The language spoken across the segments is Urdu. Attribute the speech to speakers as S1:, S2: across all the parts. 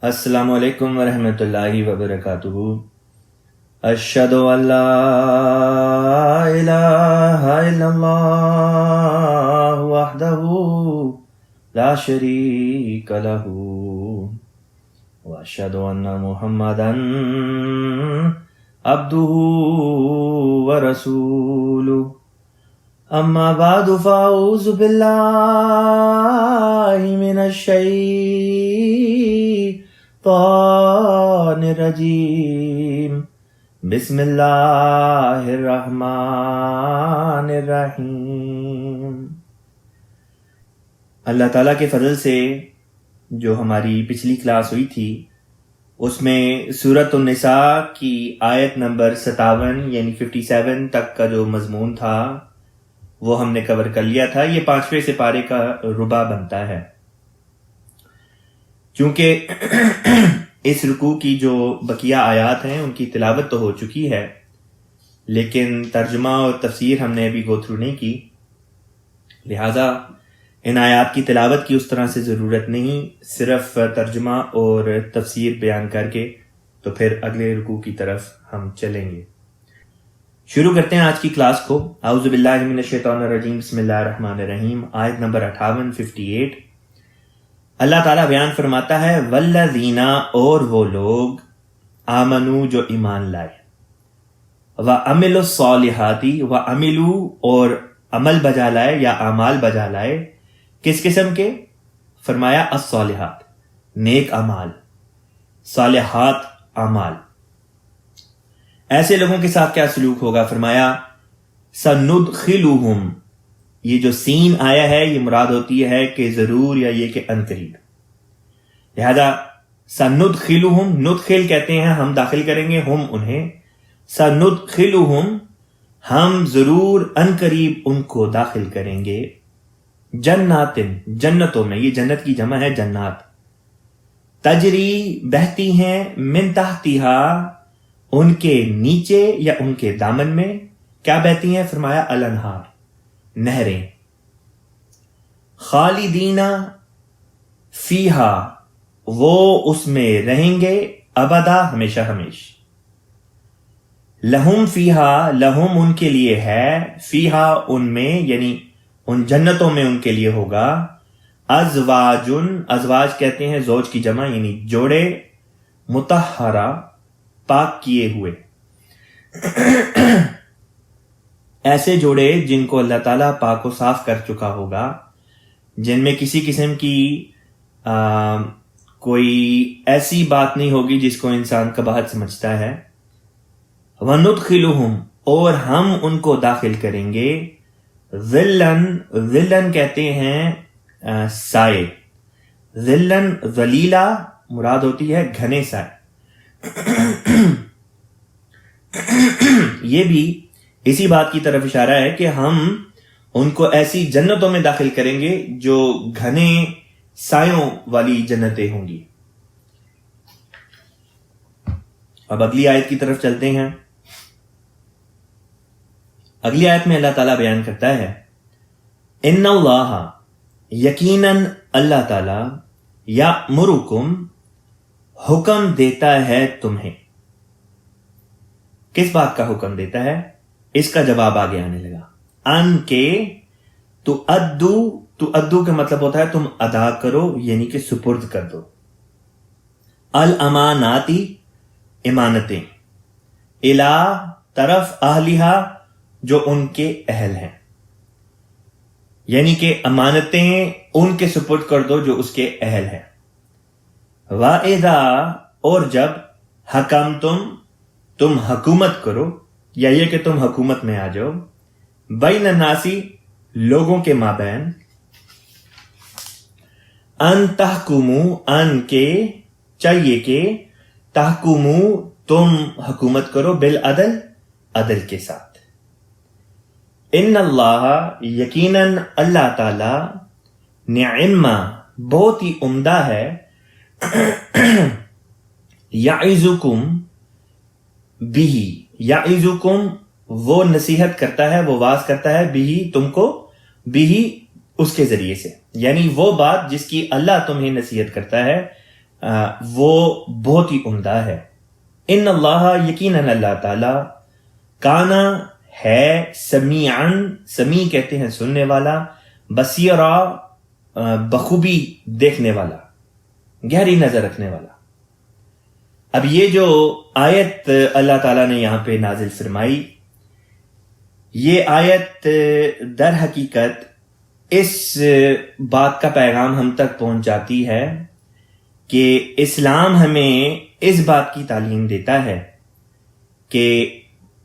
S1: السلام علیکم ورحمۃ اللہ وبرکاتہ۔ اشہدو ان لا الہ الا اللہ وحدہ لا شریک لہ واشہدو ان محمدا عبدہ ورسولہ۔ اما بعد فاعوذ باللہ من الشیطان الرجیم، بسم اللہ الرحمن الرحیم۔ اللہ تعالیٰ کے فضل سے جو ہماری پچھلی کلاس ہوئی تھی اس میں سورۃ النساء کی آیت نمبر 57 یعنی 57 تک کا جو مضمون تھا وہ ہم نے کور کر لیا تھا۔ یہ 5ویں سپارے کا ربع بنتا ہے۔ چونکہ اس رکوع کی جو بقیہ آیات ہیں ان کی تلاوت تو ہو چکی ہے، لیکن ترجمہ اور تفسیر ہم نے ابھی گو تھرو نہیں کی، لہٰذا ان آیات کی تلاوت کی اس طرح سے ضرورت نہیں، صرف ترجمہ اور تفسیر بیان کر کے تو پھر اگلے رکوع کی طرف ہم چلیں گے۔ شروع کرتے ہیں آج کی کلاس کو۔ اعوذ باللہ من الشیطان الرجیم، بسم اللہ الرحمن الرحیم، آیت نمبر 58 اللہ تعالیٰ بیان فرماتا ہے والذین، اور وہ لوگ، آمنو جو ایمان لائے، وعملوا الصالحات، وعملوا اور عمل بجا لائے یا اعمال بجا لائے، کس قسم کے؟ فرمایا الصالحات، نیک اعمال، صالحات اعمال۔ ایسے لوگوں کے ساتھ کیا سلوک ہوگا؟ فرمایا سندخلہم، یہ جو سین آیا ہے یہ مراد ہوتی ہے کہ ضرور یا یہ کہ ان قریب، لہذا سندخلہم، ندخل کہتے ہیں ہم داخل کریں گے، ہم انہیں، سندخلہم ہم ضرور ان قریب ان کو داخل کریں گے، جنات جنتوں میں، یہ جنت کی جمع ہے جنات، تجری بہتی ہیں، من تحتہا ان کے نیچے یا ان کے دامن میں، کیا بہتی ہیں؟ فرمایا الانہار، نہریں، خالدین فیہا وہ اس میں رہیں گے، ابدا ہمیشہ ہمیش، لہم فیہا لہم ان کے لیے ہے، فیہا ان میں یعنی ان جنتوں میں ان کے لیے ہوگا، ازواجن، ازواج کہتے ہیں زوج کی جمع یعنی جوڑے، مطہرہ پاک کیے ہوئے، ایسے جوڑے جن کو اللہ تعالیٰ پاک و صاف کر چکا ہوگا، جن میں کسی قسم کی کوئی ایسی بات نہیں ہوگی جس کو انسان قباحت سمجھتا ہے۔ وَنُدْخِلُهُمْ اور ہم ان کو داخل کریں گے، ظِلًّا، ظِلًّا کہتے ہیں سائے، ظِلًّا ظلیلا مراد ہوتی ہے گھنے سائے۔ یہ بھی اسی بات کی طرف اشارہ ہے کہ ہم ان کو ایسی جنتوں میں داخل کریں گے جو گھنے سایوں والی جنتیں ہوں گی۔ اب اگلی آیت کی طرف چلتے ہیں۔ اگلی آیت میں اللہ تعالیٰ بیان کرتا ہے ان اللہ، یقیناً اللہ تعالیٰ، یأمرکم حکم دیتا ہے تمہیں، کس بات کا حکم دیتا ہے؟ اس کا جواب آگے آنے لگا، ان کے تؤدو کا مطلب ہوتا ہے تم ادا کرو یعنی کہ سپرد کر دو، الاماناتی امانتیں، الا طرف اہلیہا جو ان کے اہل ہیں، یعنی کہ امانتیں ان کے سپرد کر دو جو اس کے اہل ہیں۔ وَإِذَا اور جب حکمتم تم حکومت کرو یا یہ کہ تم حکومت میں آ جاؤ، بین الناسی لوگوں کے مابین، ان تحکمو ان کے چاہیے کہ تحکمو تم حکومت کرو، بالعدل عدل کے ساتھ، ان اللہ یقیناً اللہ تعالی، نعم بہت ہی عمدہ ہے، یعظکم بھی، یعظکم وہ نصیحت کرتا ہے، وہ واز کرتا ہے، بھی تم کو، بھی اس کے ذریعے سے، یعنی وہ بات جس کی اللہ تمہیں نصیحت کرتا ہے، وہ بہت ہی عمدہ ہے. ان اللہ، یقیناً اللہ تعالی، کانا ہے، سمیعن، سمیع کہتے ہیں سننے والا، بصیرا بخوبی دیکھنے والا، گہری نظر رکھنے والا. اب یہ جو آیت اللہ تعالیٰ نے یہاں پہ نازل فرمائی، یہ آیت در حقیقت اس بات کا پیغام ہم تک پہنچاتی ہے کہ اسلام ہمیں اس بات کی تعلیم دیتا ہے کہ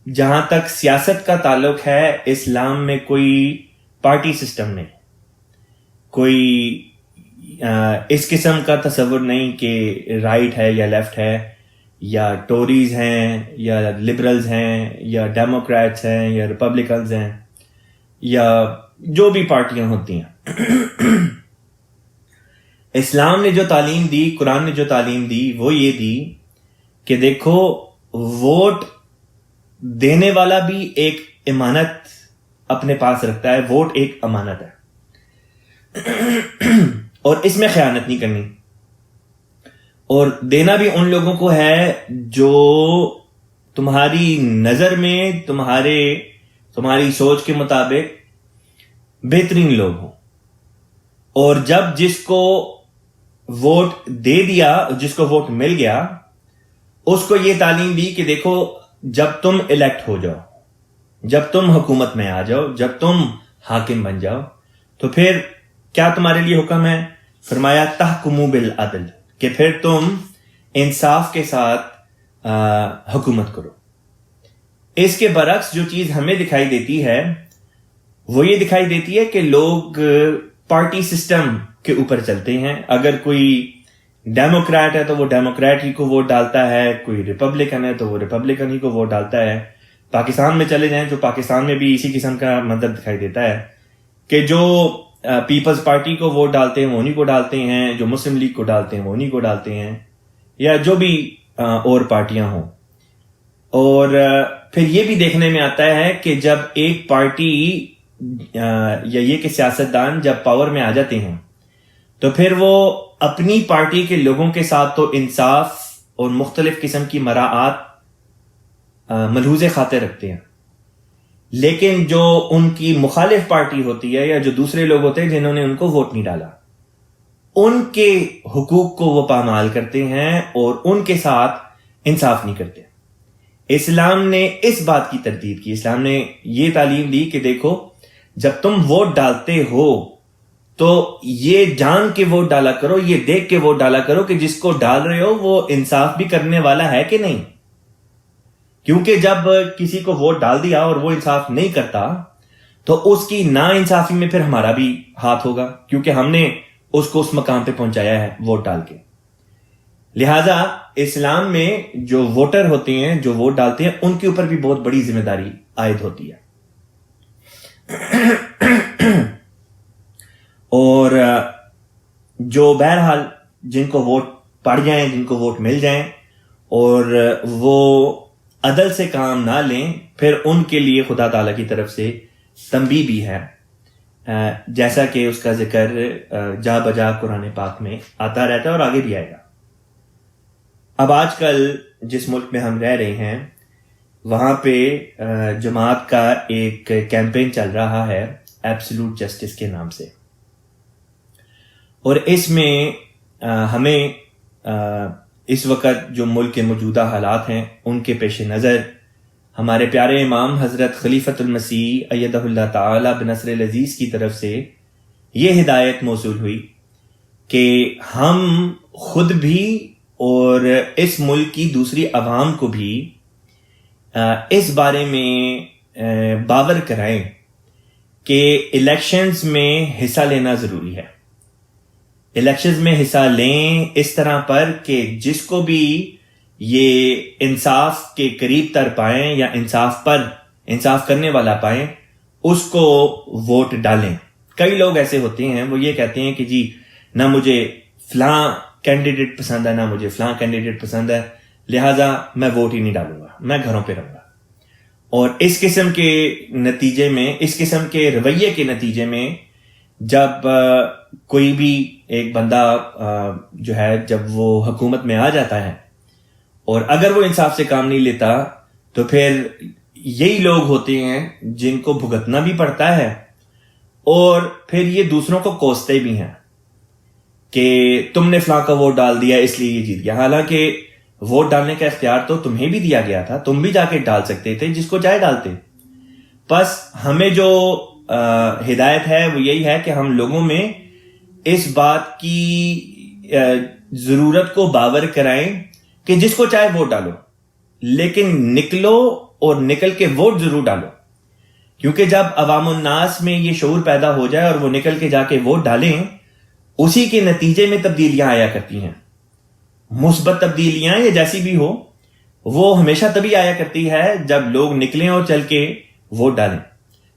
S1: جہاں تک سیاست کا تعلق ہے، اسلام میں کوئی پارٹی سسٹم نہیں، کوئی اس قسم کا تصور نہیں کہ رائٹ ہے یا لیفٹ ہے، یا ٹوریز ہیں یا لبرلز ہیں یا ڈیموکریٹس ہیں یا ریپبلکنز ہیں یا جو بھی پارٹیاں ہوتی ہیں. اسلام نے جو تعلیم دی، قرآن نے جو تعلیم دی، وہ یہ دی کہ دیکھو، ووٹ دینے والا بھی ایک امانت اپنے پاس رکھتا ہے. ووٹ ایک امانت ہے اور اس میں خیانت نہیں کرنی، اور دینا بھی ان لوگوں کو ہے جو تمہاری نظر میں تمہاری سوچ کے مطابق بہترین لوگ ہوں. اور جب جس کو ووٹ دے دیا، جس کو ووٹ مل گیا، اس کو یہ تعلیم دی کہ دیکھو، جب تم الیکٹ ہو جاؤ، جب تم حکومت میں آ جاؤ، جب تم حاکم بن جاؤ، تو پھر کیا تمہارے لیے حکم ہے؟ فرمایا تحکموا بالعدل، کہ پھر تم انصاف کے ساتھ حکومت کرو. اس کے برعکس جو چیز ہمیں دکھائی دیتی ہے وہ یہ دکھائی دیتی ہے کہ لوگ پارٹی سسٹم کے اوپر چلتے ہیں. اگر کوئی ڈیموکریٹ ہے تو وہ ڈیموکریٹ ہی کو ووٹ ڈالتا ہے، کوئی ریپبلکن ہے تو وہ ریپبلکن ہی کو ووٹ ڈالتا ہے. پاکستان میں چلے جائیں تو پاکستان میں بھی اسی قسم کا منظر دکھائی دیتا ہے کہ جو پیپلز پارٹی کو ووٹ ڈالتے ہیں وہ انہی کو ڈالتے ہیں، جو مسلم لیگ کو ڈالتے ہیں وہ انہی کو ڈالتے ہیں، یا جو بھی اور پارٹیاں ہوں. اور پھر یہ بھی دیکھنے میں آتا ہے کہ جب ایک پارٹی یا یہ کہ سیاستدان جب پاور میں آ جاتے ہیں تو پھر وہ اپنی پارٹی کے لوگوں کے ساتھ تو انصاف اور مختلف قسم کی مراعات ملحوظ خاطر رکھتے ہیں، لیکن جو ان کی مخالف پارٹی ہوتی ہے یا جو دوسرے لوگ ہوتے ہیں جنہوں نے ان کو ووٹ نہیں ڈالا، ان کے حقوق کو وہ پامال کرتے ہیں اور ان کے ساتھ انصاف نہیں کرتے. اسلام نے اس بات کی تردید کی. اسلام نے یہ تعلیم دی کہ دیکھو، جب تم ووٹ ڈالتے ہو تو یہ جان کے ووٹ ڈالا کرو، یہ دیکھ کے ووٹ ڈالا کرو کہ جس کو ڈال رہے ہو وہ انصاف بھی کرنے والا ہے کہ نہیں. کیونکہ جب کسی کو ووٹ ڈال دیا اور وہ انصاف نہیں کرتا تو اس کی نا انصافی میں پھر ہمارا بھی ہاتھ ہوگا، کیونکہ ہم نے اس کو اس مقام پہ پہنچایا ہے ووٹ ڈال کے. لہذا اسلام میں جو ووٹر ہوتے ہیں، جو ووٹ ڈالتے ہیں، ان کے اوپر بھی بہت بڑی ذمہ داری عائد ہوتی ہے. اور جو بہرحال جن کو ووٹ پڑ جائیں، جن کو ووٹ مل جائیں اور وہ عدل سے کام نہ لیں، پھر ان کے لیے خدا تعالیٰ کی طرف سے تنبیہ بھی ہے، جیسا کہ اس کا ذکر جا بجا قرآن پاک میں آتا رہتا ہے اور آگے بھی آئے گا. اب آج کل جس ملک میں ہم رہ رہے ہیں وہاں پہ جماعت کا ایک کیمپین چل رہا ہے ایبسولوٹ جسٹس کے نام سے، اور اس میں ہمیں اس وقت جو ملک کے موجودہ حالات ہیں ان کے پیش نظر ہمارے پیارے امام حضرت خلیفۃ المسیح ایدہ اللہ تعالی بنصر العزیز کی طرف سے یہ ہدایت موصول ہوئی کہ ہم خود بھی اور اس ملک کی دوسری عوام کو بھی اس بارے میں باور کرائیں کہ الیکشنز میں حصہ لینا ضروری ہے. الیکشنز میں حصہ لیں اس طرح پر کہ جس کو بھی یہ انصاف کے قریب تر پائیں یا انصاف کرنے والا پائیں، اس کو ووٹ ڈالیں. کئی لوگ ایسے ہوتے ہیں، وہ یہ کہتے ہیں کہ جی نہ مجھے فلاں کینڈیڈیٹ پسند ہے، نہ مجھے فلاں کینڈیڈیٹ پسند ہے، لہٰذا میں ووٹ ہی نہیں ڈالوں گا، میں گھروں پہ رہوں گا. اور اس قسم کے نتیجے میں، اس قسم کے رویے کے نتیجے میں جب کوئی بھی ایک بندہ جو ہے جب وہ حکومت میں آ جاتا ہے اور اگر وہ انصاف سے کام نہیں لیتا تو پھر یہی لوگ ہوتے ہیں جن کو بھگتنا بھی پڑتا ہے اور پھر یہ دوسروں کو کوستے بھی ہیں کہ تم نے فلاں کا ووٹ ڈال دیا اس لیے یہ جیت گیا. حالانکہ ووٹ ڈالنے کا اختیار تو تمہیں بھی دیا گیا تھا, تم بھی جا کے ڈال سکتے تھے جس کو چاہے ڈالتے. بس ہمیں جو ہدایت ہے وہ یہی ہے کہ ہم لوگوں میں اس بات کی ضرورت کو باور کرائیں کہ جس کو چاہے ووٹ ڈالو, لیکن نکلو اور نکل کے ووٹ ضرور ڈالو. کیونکہ جب عوام الناس میں یہ شعور پیدا ہو جائے اور وہ نکل کے جا کے ووٹ ڈالیں, اسی کے نتیجے میں تبدیلیاں آیا کرتی ہیں. مثبت تبدیلیاں یا جیسی بھی ہو وہ ہمیشہ تبھی آیا کرتی ہے جب لوگ نکلیں اور چل کے ووٹ ڈالیں.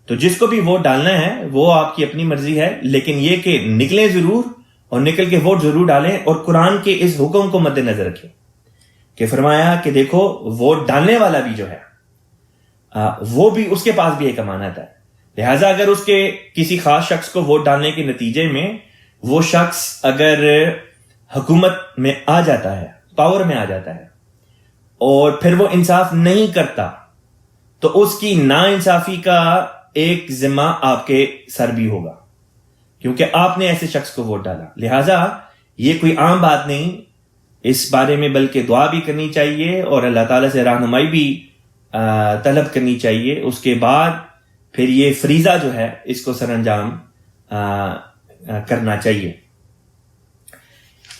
S1: تو جس کو بھی ووٹ ڈالنا ہے وہ آپ کی اپنی مرضی ہے, لیکن یہ کہ نکلیں ضرور اور نکل کے ووٹ ضرور ڈالیں. اور قرآن کے اس حکم کو مد نظر رکھیں کہ فرمایا کہ دیکھو ووٹ ڈالنے والا بھی جو ہے وہ بھی اس کے پاس بھی ایک امانت ہے. لہٰذا اگر اس کے کسی خاص شخص کو ووٹ ڈالنے کے نتیجے میں وہ شخص اگر حکومت میں آ جاتا ہے, پاور میں آ جاتا ہے, اور پھر وہ انصاف نہیں کرتا, تو اس کی نا انصافی کا ایک ذمہ آپ کے سر بھی ہوگا, کیونکہ آپ نے ایسے شخص کو ووٹ ڈالا. لہٰذا یہ کوئی عام بات نہیں, اس بارے میں بلکہ دعا بھی کرنی چاہیے اور اللہ تعالیٰ سے رہنمائی بھی طلب کرنی چاہیے. اس کے بعد پھر یہ فریضہ جو ہے اس کو سر انجام کرنا چاہیے.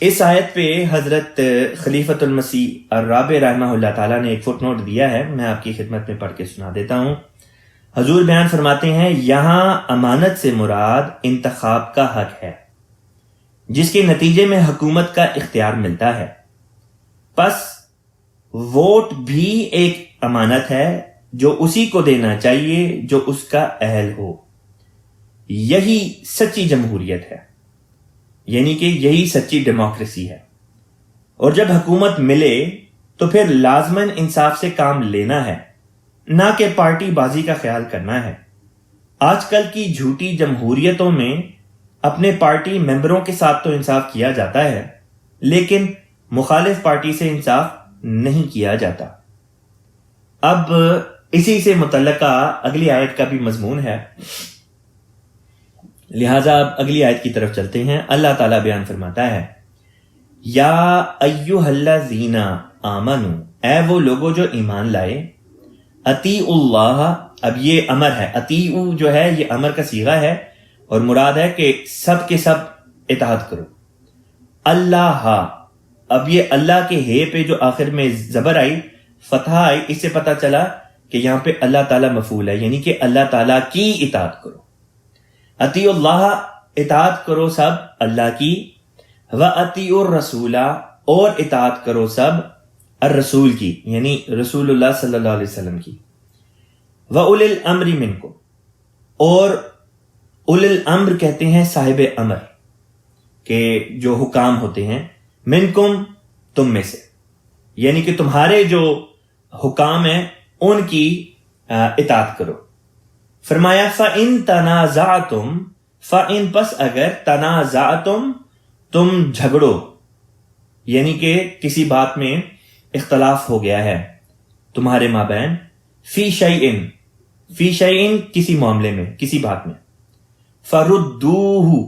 S1: اس آیت پہ حضرت خلیفۃ المسیح الرابع رحمہ اللہ تعالیٰ نے ایک فٹ نوٹ دیا ہے, میں آپ کی خدمت میں پڑھ کے سنا دیتا ہوں. حضور بیان فرماتے ہیں, یہاں امانت سے مراد انتخاب کا حق ہے جس کے نتیجے میں حکومت کا اختیار ملتا ہے. پس ووٹ بھی ایک امانت ہے جو اسی کو دینا چاہیے جو اس کا اہل ہو. یہی سچی جمہوریت ہے, یعنی کہ یہی سچی ڈیموکریسی ہے. اور جب حکومت ملے تو پھر لازماً انصاف سے کام لینا ہے, نہ کہ پارٹی بازی کا خیال کرنا ہے. آج کل کی جھوٹی جمہوریتوں میں اپنے پارٹی ممبروں کے ساتھ تو انصاف کیا جاتا ہے, لیکن مخالف پارٹی سے انصاف نہیں کیا جاتا. اب اسی سے متعلقہ اگلی آیت کا بھی مضمون ہے, لہٰذا اب اگلی آیت کی طرف چلتے ہیں. اللہ تعالیٰ بیان فرماتا ہے, یا ایھا الذین آمنوا, اے وہ لوگوں جو ایمان لائے, اطیعوا اللہ, اب یہ امر ہے, اطیعوا جو ہے یہ امر کا صیغہ ہے اور مراد ہے کہ سب کے سب اطاعت کرو. اللہ, اب یہ اللہ کے ہے پہ جو آخر میں زبر آئی, فتح آئی, اس سے پتہ چلا کہ یہاں پہ اللہ تعالیٰ مفعول ہے, یعنی کہ اللہ تعالیٰ کی اطاعت کرو. اطیعوا اللہ, اطاعت کرو سب اللہ کی, وَأَطِیعُوا الرَّسُولَ, اور اطاعت کرو سب الرسول کی, یعنی رسول اللہ صلی اللہ علیہ وسلم کی. وَأُولِي الْأَمْرِ مِنْکُمْ, اور اول الامر کہتے ہیں صاحب امر, کہ جو حکام ہوتے ہیں, منکم, تم میں سے, یعنی کہ تمہارے جو حکام ہیں ان کی اطاعت کرو. فرمایا فَإِن تَنَازَعْتُمْ, فَإِن پس اگر, تَنَازَعْتُمْ تم جھگڑو, یعنی کہ کسی بات میں اختلاف ہو گیا ہے تمہارے مابین, فی شیئن, فی شیئن کسی معاملے میں, کسی بات میں, فردوہ,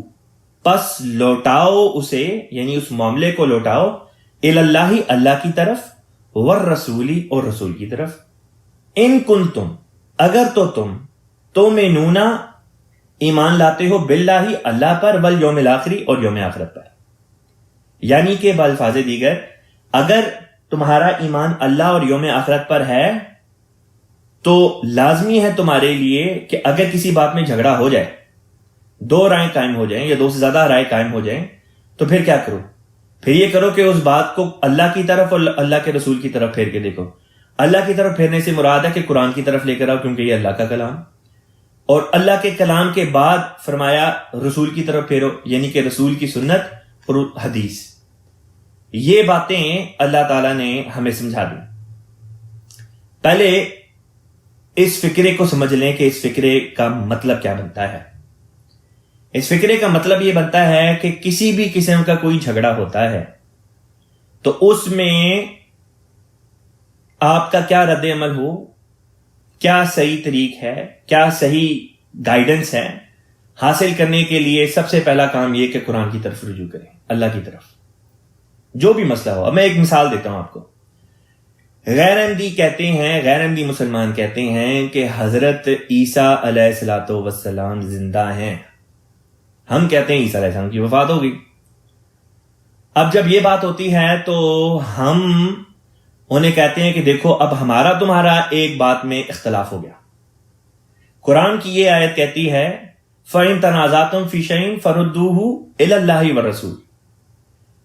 S1: پس لوٹاؤ اسے, یعنی اس معاملے کو لوٹاؤ, اللہ, اللہ کی طرف, والرسولی, اور رسول کی طرف. ان کنتم, اگر تو تم, تؤمنون, ایمان لاتے ہو, باللہ, اللہ پر, والیوم الاخری, اور یوم آخرت پر. یعنی کہ بالفاظ دیگر, اگر تمہارا ایمان اللہ اور یوم آخرت پر ہے تو لازمی ہے تمہارے لیے کہ اگر کسی بات میں جھگڑا ہو جائے, دو رائے قائم ہو جائیں یا دو سے زیادہ رائے قائم ہو جائیں, تو پھر کیا کرو؟ پھر یہ کرو کہ اس بات کو اللہ کی طرف اور اللہ کے رسول کی طرف پھیر کے دیکھو. اللہ کی طرف پھیرنے سے مراد ہے کہ قرآن کی طرف لے کر آؤ, کیونکہ یہ اللہ کا کلام, اور اللہ کے کلام کے بعد فرمایا رسول کی طرف پھیرو, یعنی کہ رسول کی سنت اور حدیث. یہ باتیں اللہ تعالیٰ نے ہمیں سمجھا دی. پہلے اس فکرے کو سمجھ لیں کہ اس فکرے کا مطلب کیا بنتا ہے. اس فکرے کا مطلب یہ بنتا ہے کہ کسی بھی قسم کا کوئی جھگڑا ہوتا ہے تو اس میں آپ کا کیا رد عمل ہو، کیا صحیح طریق ہے، کیا صحیح گائیڈنس ہے، حاصل کرنے کے لیے سب سے پہلا کام یہ کہ قرآن کی طرف رجوع کریں، اللہ کی طرف، جو بھی مسئلہ ہو۔ اب میں ایک مثال دیتا ہوں آپ کو۔ غیر احمدی کہتے ہیں، غیر احمدی مسلمان کہتے ہیں کہ حضرت عیسیٰ علیہ الصلوۃ والسلام زندہ ہیں۔ ہم کہتے ہیں عیسیٰ علیہ السلام کی وفات ہو گئی۔ اب جب یہ بات ہوتی ہے تو ہم انہیں کہتے ہیں کہ دیکھو اب ہمارا تمہارا ایک بات میں اختلاف ہو گیا۔ قرآن کی یہ آیت کہتی ہے فَإِن تَنَازَعْتُمْ فِي شَيْءٍ فَرُدُّوهُ إِلَى اللَّهِ وَالرَّسُولِ،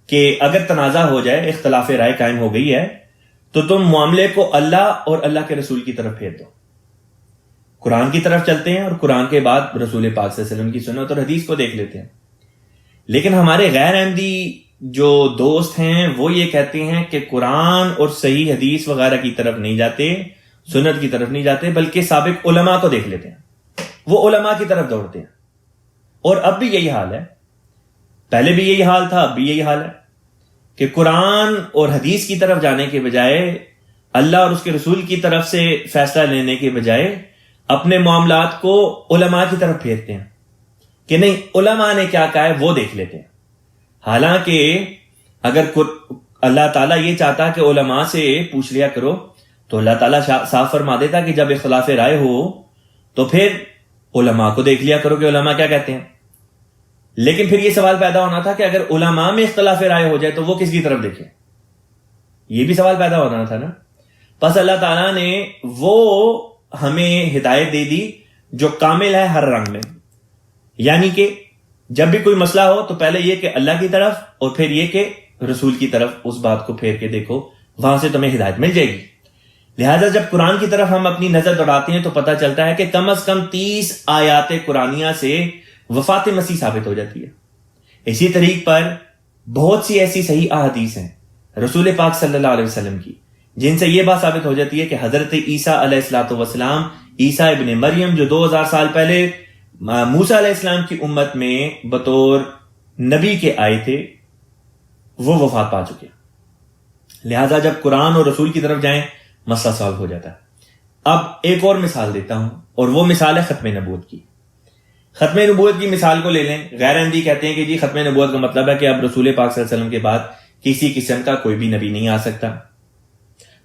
S1: کہ اگر تنازع ہو جائے، اختلاف رائے قائم ہو گئی ہے تو تم معاملے کو اللہ اور اللہ کے رسول کی طرف پھیر دو۔ قرآن کی طرف چلتے ہیں اور قرآن کے بعد رسول پاک صلی اللہ علیہ وسلم کی سنت اور حدیث کو دیکھ لیتے ہیں۔ لیکن ہمارے غیر احمدی جو دوست ہیں وہ یہ کہتے ہیں کہ قرآن اور صحیح حدیث وغیرہ کی طرف نہیں جاتے، سنت کی طرف نہیں جاتے، بلکہ سابق علماء کو دیکھ لیتے ہیں، وہ علماء کی طرف دوڑتے ہیں۔ اور اب بھی یہی حال ہے، پہلے بھی یہی حال تھا، اب بھی یہی حال ہے کہ قرآن اور حدیث کی طرف جانے کے بجائے، اللہ اور اس کے رسول کی طرف سے فیصلہ لینے کے بجائے اپنے معاملات کو علماء کی طرف پھیرتے ہیں کہ نہیں علماء نے کیا کہا ہے وہ دیکھ لیتے ہیں۔ حالانکہ اگر اللہ تعالیٰ یہ چاہتا کہ علماء سے پوچھ لیا کرو تو اللہ تعالیٰ صاف فرما دیتا کہ جب اختلاف رائے ہو تو پھر علماء کو دیکھ لیا کرو کہ علماء کیا کہتے ہیں۔ لیکن پھر یہ سوال پیدا ہونا تھا کہ اگر علماء میں اختلاف رائے ہو جائے تو وہ کس کی طرف دیکھیں، یہ بھی سوال پیدا ہونا تھا نا۔ پس اللہ تعالیٰ نے وہ ہمیں ہدایت دے دی جو کامل ہے ہر رنگ میں، یعنی کہ جب بھی کوئی مسئلہ ہو تو پہلے یہ کہ اللہ کی طرف اور پھر یہ کہ رسول کی طرف اس بات کو پھیر کے دیکھو، وہاں سے تمہیں ہدایت مل جائے گی۔ لہٰذا جب قرآن کی طرف ہم اپنی نظر دوڑاتے ہیں تو پتہ چلتا ہے کہ کم از کم 30 آیات قرآنیہ سے وفات مسیح ثابت ہو جاتی ہے۔ اسی طریق پر بہت سی ایسی صحیح احادیث ہیں رسول پاک صلی اللہ علیہ وسلم کی جن سے یہ بات ثابت ہو جاتی ہے کہ حضرت عیسیٰ علیہ الصلوۃ والسلام، عیسیٰ ابن مریم جو 2000 سال پہلے موسیٰ علیہ السلام کی امت میں بطور نبی کے آئے تھے، وہ وفات پا چکے۔ لہٰذا جب قرآن اور رسول کی طرف جائیں مسئلہ سالو ہو جاتا ہے۔ اب ایک اور مثال دیتا ہوں اور وہ مثال ہے ختم نبوت کی۔ ختم نبوت کی مثال کو لے لیں۔ غیر احمدی کہتے ہیں کہ جی ختم نبوت کا مطلب ہے کہ اب رسول پاک صلی اللہ علیہ وسلم کے بعد کسی قسم کا کوئی بھی نبی نہیں آ سکتا۔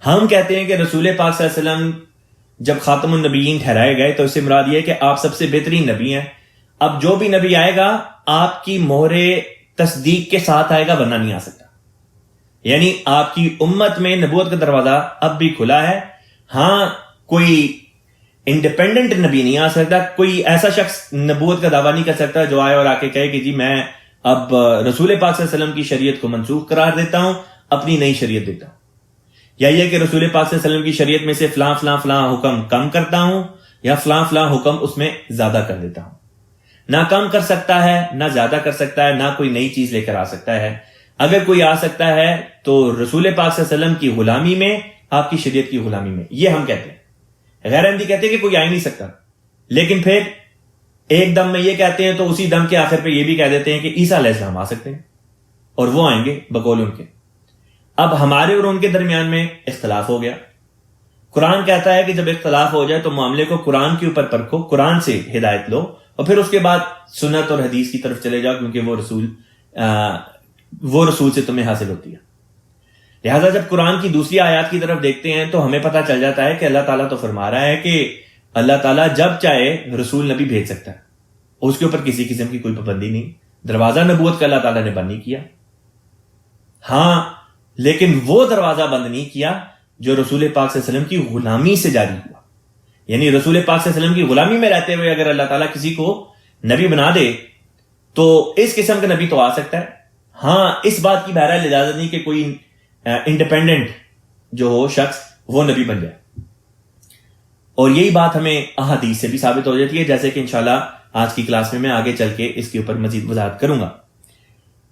S1: ہم کہتے ہیں کہ رسول پاک صلی اللہ علیہ وسلم جب خاتم النبیین ٹھہرائے گئے تو اس سے مراد یہ کہ آپ سب سے بہترین نبی ہیں، اب جو بھی نبی آئے گا آپ کی مہر تصدیق کے ساتھ آئے گا ورنہ نہیں آ سکتا۔ یعنی آپ کی امت میں نبوت کا دروازہ اب بھی کھلا ہے۔ ہاں کوئی انڈیپینڈنٹ نبی نہیں آ سکتا، کوئی ایسا شخص نبوت کا دعویٰ نہیں کر سکتا جو آئے اور آ کے کہے کہ جی میں اب رسول پاک صلی اللہ علیہ وسلم کی شریعت کو منسوخ قرار دیتا ہوں، اپنی نئی شریعت دیتا ہوں، یا یہ کہ رسول پاک صلی اللہ علیہ وسلم کی شریعت میں سے فلاں فلاں فلاں حکم کم کرتا ہوں یا فلاں فلاں حکم اس میں زیادہ کر دیتا ہوں۔ نہ کم کر سکتا ہے، نہ زیادہ کر سکتا ہے، نہ کوئی نئی چیز لے کر آ سکتا ہے۔ اگر کوئی آ سکتا ہے تو رسول پاک صلی اللہ علیہ وسلم کی غلامی میں، آپ کی شریعت کی غلامی میں، یہ ہم کہتے ہیں۔ غیر احمدی کہتے ہیں کہ کوئی آ ہی نہیں سکتا، لیکن پھر ایک دم میں یہ کہتے ہیں تو اسی دم کے آخر پہ یہ بھی کہہ دیتے ہیں کہ عیسیٰ علیہ السلام آ سکتے ہیں اور وہ آئیں گے بقول ان کے۔ اب ہمارے اور ان کے درمیان میں اختلاف ہو گیا۔ قرآن کہتا ہے کہ جب اختلاف ہو جائے تو معاملے کو قرآن کے اوپر پرکھو، قرآن سے ہدایت لو اور پھر اس کے بعد سنت اور حدیث کی طرف چلے جاؤ، کیونکہ وہ رسول سے تمہیں حاصل ہوتی ہے۔ لہٰذا جب قرآن کی دوسری آیات کی طرف دیکھتے ہیں تو ہمیں پتہ چل جاتا ہے کہ اللہ تعالیٰ تو فرما رہا ہے کہ اللہ تعالیٰ جب چاہے رسول نبی بھیج سکتا ہے، اس کے اوپر کسی قسم کی کوئی پابندی نہیں۔ دروازہ نبوت کا اللہ تعالیٰ نے بند نہیں کیا، ہاں لیکن وہ دروازہ بند نہیں کیا جو رسول پاک صلی اللہ علیہ وسلم کی غلامی سے جاری ہوا۔ یعنی رسول پاک صلی اللہ علیہ وسلم کی غلامی میں رہتے ہوئے اگر اللہ تعالیٰ کسی کو نبی بنا دے تو اس قسم کا نبی تو آ سکتا ہے، ہاں اس بات کی بہرحال اجازت نہیں کہ کوئی انڈیپینڈنٹ جو ہو شخص وہ نبی بن جائے۔ اور یہی بات ہمیں احادیث سے بھی ثابت ہو جاتی ہے، جیسے کہ انشاءاللہ آج کی کلاس میں آگے چل کے اس کے اوپر مزید وضاحت کروں گا۔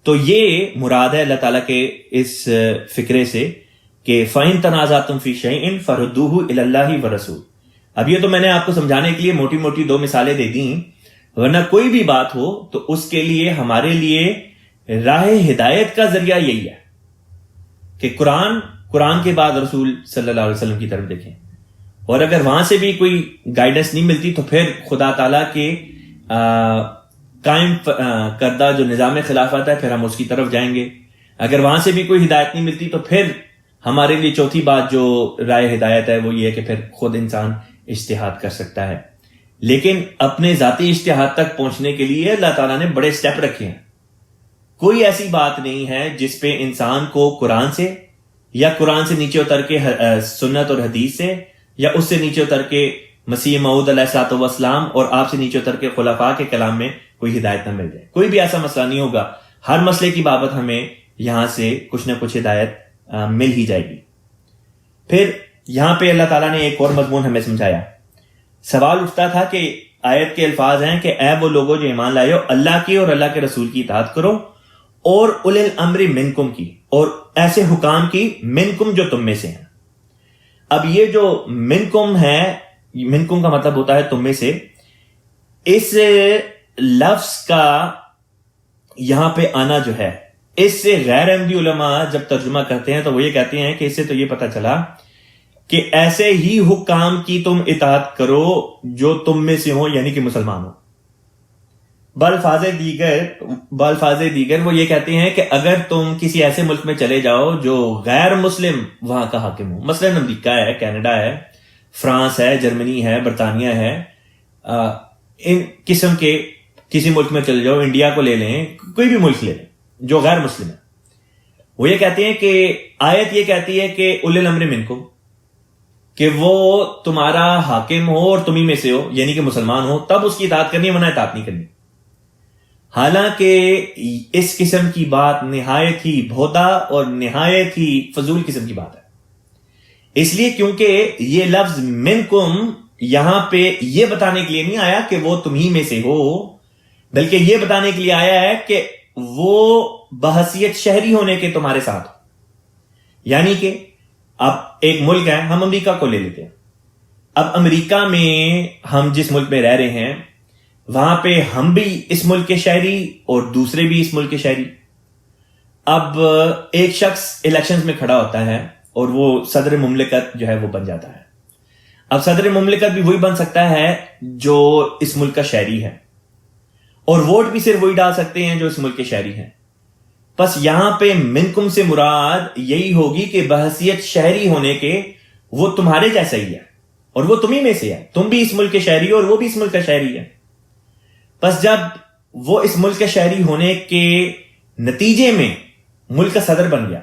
S1: تو یہ مراد ہے اللہ تعالیٰ کے اس فکرے سے کہ فَإِن تَنَازَعْتُمْ فِي شَيْءٍ فَرُدُّوهُ إِلَى اللَّهِ وَالرَّسُولِ۔ اب یہ تو میں نے آپ کو سمجھانے کے لیے موٹی موٹی دو مثالیں دے دیں، ورنہ کوئی بھی بات ہو تو اس کے لیے ہمارے لیے راہ ہدایت کا ذریعہ یہی ہے کہ قرآن کے بعد رسول صلی اللہ علیہ وسلم کی طرف دیکھیں، اور اگر وہاں سے بھی کوئی گائیڈنس نہیں ملتی تو پھر خدا تعالیٰ کے قائم کردہ جو نظام خلافت ہے پھر ہم اس کی طرف جائیں گے. اگر وہاں سے بھی کوئی ہدایت نہیں ملتی تو پھر ہمارے لیے چوتھی بات جو رائے ہدایت ہے وہ یہ ہے کہ پھر خود انسان اجتہاد کر سکتا ہے. لیکن اپنے ذاتی اجتہاد تک پہنچنے کے لیے اللہ تعالیٰ نے بڑے سٹیپ رکھے ہیں. کوئی ایسی بات نہیں ہے جس پہ انسان کو قرآن سے یا قرآن سے نیچے اتر کے سنت اور حدیث سے یا اس سے نیچے اتر کے مسیح موعود علیہ الصلوۃ والسلام اور آپ سے نیچے اتر کے خلفاء کے کلام میں کوئی ہدایت نہ مل جائے. کوئی بھی ایسا مسئلہ نہیں ہوگا. ہر مسئلے کی بابت ہمیں یہاں سے کچھ نہ کچھ ہدایت مل ہی جائے گی. پھر یہاں پہ اللہ تعالیٰ نے ایک اور مضمون ہمیں سمجھایا. سوال اٹھتا تھا کہ آیت کے الفاظ ہیں کہ اے وہ لوگوں جو ایمان لائے ہو اللہ کی اور اللہ کے رسول کی اطاعت کرو اور اولی الامر منکم کی، اور ایسے حکام کی منکم جو تم میں سے ہیں. اب یہ جو منکم ہے، منکم کا مطلب ہوتا ہے تم میں سے. اس لفظ کا یہاں پہ آنا جو ہے، اس سے غیر احمدی علماء جب ترجمہ کرتے ہیں تو وہ یہ کہتے ہیں کہ اس سے تو یہ پتہ چلا کہ ایسے ہی حکام کی تم اطاعت کرو جو تم میں سے ہو، یعنی کہ مسلمان ہو. بالفاظ دیگر وہ یہ کہتے ہیں کہ اگر تم کسی ایسے ملک میں چلے جاؤ جو غیر مسلم وہاں کا حاکم ہو، مثلا امریکہ ہے، کینیڈا ہے، فرانس ہے، جرمنی ہے، برطانیہ ہے، ان قسم کے کسی ملک میں چلے جاؤ، انڈیا کو لے لیں، کوئی بھی ملک لے لیں جو غیر مسلم ہے. وہ یہ کہتے ہیں کہ آیت یہ کہتی ہے کہ اولی الامر منکم، کہ وہ تمہارا حاکم ہو اور تمہیں میں سے ہو، یعنی کہ مسلمان ہو، تب اس کی اطاعت کرنی ہے، ورنہ اطاعت نہیں کرنی. حالانکہ اس قسم کی بات نہایت ہی بھودا اور نہایت ہی فضول قسم کی بات ہے. اس لیے کیونکہ یہ لفظ منکم یہاں پہ یہ بتانے کے لیے نہیں آیا کہ وہ تمہیں میں سے ہو، بلکہ یہ بتانے کے لیے آیا ہے کہ وہ بحیثیت شہری ہونے کے تمہارے ساتھ ہو. یعنی کہ اب ایک ملک ہے، ہم امریکہ کو لے لیتے ہیں. اب امریکہ میں ہم جس ملک میں رہ رہے ہیں وہاں پہ ہم بھی اس ملک کے شہری اور دوسرے بھی اس ملک کے شہری. اب ایک شخص الیکشنز میں کھڑا ہوتا ہے اور وہ صدر مملکت جو ہے وہ بن جاتا ہے. اب صدر مملکت بھی وہی بن سکتا ہے جو اس ملک کا شہری ہے، اور ووٹ بھی صرف وہی ڈال سکتے ہیں جو اس ملک کے شہری ہیں. بس یہاں پہ منکم سے مراد یہی ہوگی کہ بحیثیت شہری ہونے کے وہ تمہارے جیسا ہی ہے اور وہ تمہیں میں سے ہے. تم بھی اس ملک کے شہری ہو اور وہ بھی اس ملک کا شہری ہے. بس جب وہ اس ملک کے شہری ہونے کے نتیجے میں ملک کا صدر بن گیا،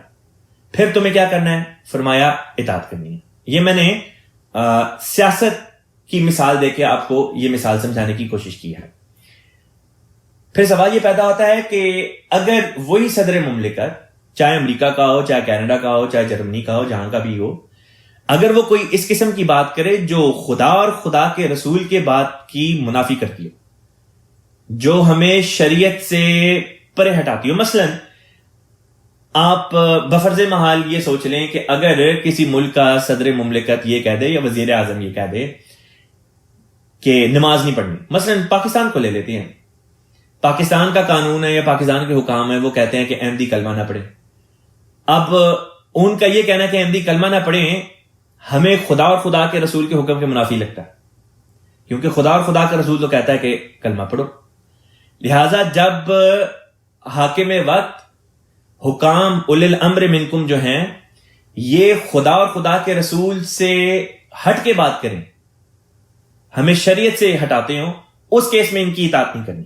S1: پھر تمہیں کیا کرنا ہے؟ فرمایا اطاعت کرنی ہے. یہ میں نے سیاست کی مثال دے کے آپ کو یہ مثال سمجھانے کی کوشش کی ہے. پھر سوال یہ پیدا ہوتا ہے کہ اگر وہی صدر مملکت، چاہے امریکہ کا ہو، چاہے کینیڈا کا ہو، چاہے جرمنی کا ہو، جہاں کا بھی ہو، اگر وہ کوئی اس قسم کی بات کرے جو خدا اور خدا کے رسول کے بات کی منافی کرتی ہو، جو ہمیں شریعت سے پرے ہٹاتی ہو. مثلا آپ بفرض محال یہ سوچ لیں کہ اگر کسی ملک کا صدر مملکت یہ کہہ دے یا وزیر اعظم یہ کہہ دے کہ نماز نہیں پڑھنی. مثلا پاکستان کو لے لیتے ہیں. پاکستان کا قانون ہے یا پاکستان کے حکام ہے، وہ کہتے ہیں کہ احمدی کلمہ نہ پڑھیں. اب ان کا یہ کہنا ہے کہ احمدی کلمہ نہ پڑھیں ہمیں خدا اور خدا کے رسول کے حکم کے منافی لگتا ہے، کیونکہ خدا اور خدا کا رسول تو کہتا ہے کہ کلمہ پڑھو. لہذا جب حاکم وقت، حکام، اولی الامر منکم جو ہیں، یہ خدا اور خدا کے رسول سے ہٹ کے بات کریں، ہمیں شریعت سے ہٹاتے ہوں، اس کیس میں ان کی اطاعت نہیں کرنی.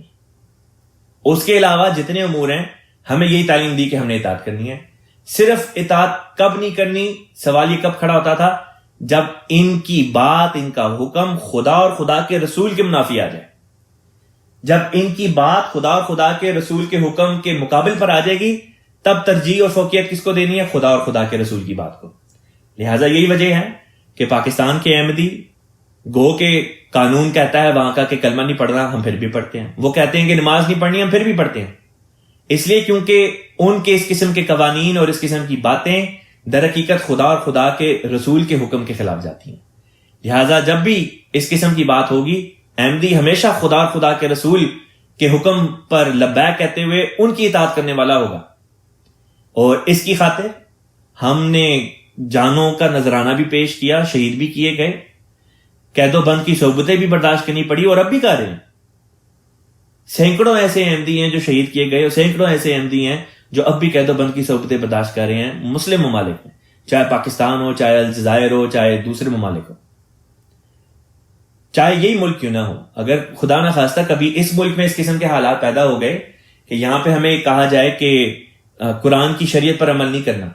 S1: اس کے علاوہ جتنے امور ہیں ہمیں یہی تعلیم دی کہ ہم نے اطاعت کرنی ہے. صرف اطاعت کب نہیں کرنی، سوال یہ کب کھڑا ہوتا تھا؟ جب ان کی بات، ان کا حکم خدا اور خدا کے رسول کے منافی آ جائے. جب ان کی بات خدا اور خدا کے رسول کے حکم کے مقابل پر آ جائے گی، تب ترجیح اور فوقیت کس کو دینی ہے؟ خدا اور خدا کے رسول کی بات کو. لہٰذا یہی وجہ ہے کہ پاکستان کے احمدی گو کے قانون کہتا ہے وہاں کا کہ کلمہ نہیں پڑھنا، ہم پھر بھی پڑھتے ہیں. وہ کہتے ہیں کہ نماز نہیں پڑھنی، ہم پھر بھی پڑھتے ہیں. اس لیے کیونکہ ان کے اس قسم کے قوانین اور اس قسم کی باتیں در حقیقت خدا اور خدا کے رسول کے حکم کے خلاف جاتی ہیں. لہٰذا جب بھی اس قسم کی بات ہوگی احمدی ہمیشہ خدا اور خدا کے رسول کے حکم پر لبیک کہتے ہوئے ان کی اطاعت کرنے والا ہوگا، اور اس کی خاطر ہم نے جانوں کا نذرانہ بھی پیش کیا، شہید بھی کیے گئے، قید و بند کی صحبتیں بھی برداشت کرنی پڑی، اور اب بھی کر رہے ہیں۔ سینکڑوں ایسے احمدی ہیں جو شہید کیے گئے، اور سینکڑوں ایسے احمدی ہیں جو اب بھی قید و بند کی صحبتیں برداشت کر رہے ہیں مسلم ممالک میں، چاہے پاکستان ہو، چاہے الجزائر ہو، چاہے دوسرے ممالک ہو، چاہے یہی ملک کیوں نہ ہو۔ اگر خدا نہ خواستہ کبھی اس ملک میں اس قسم کے حالات پیدا ہو گئے کہ یہاں پہ ہمیں کہا جائے کہ قرآن کی شریعت پر عمل نہیں کرنا،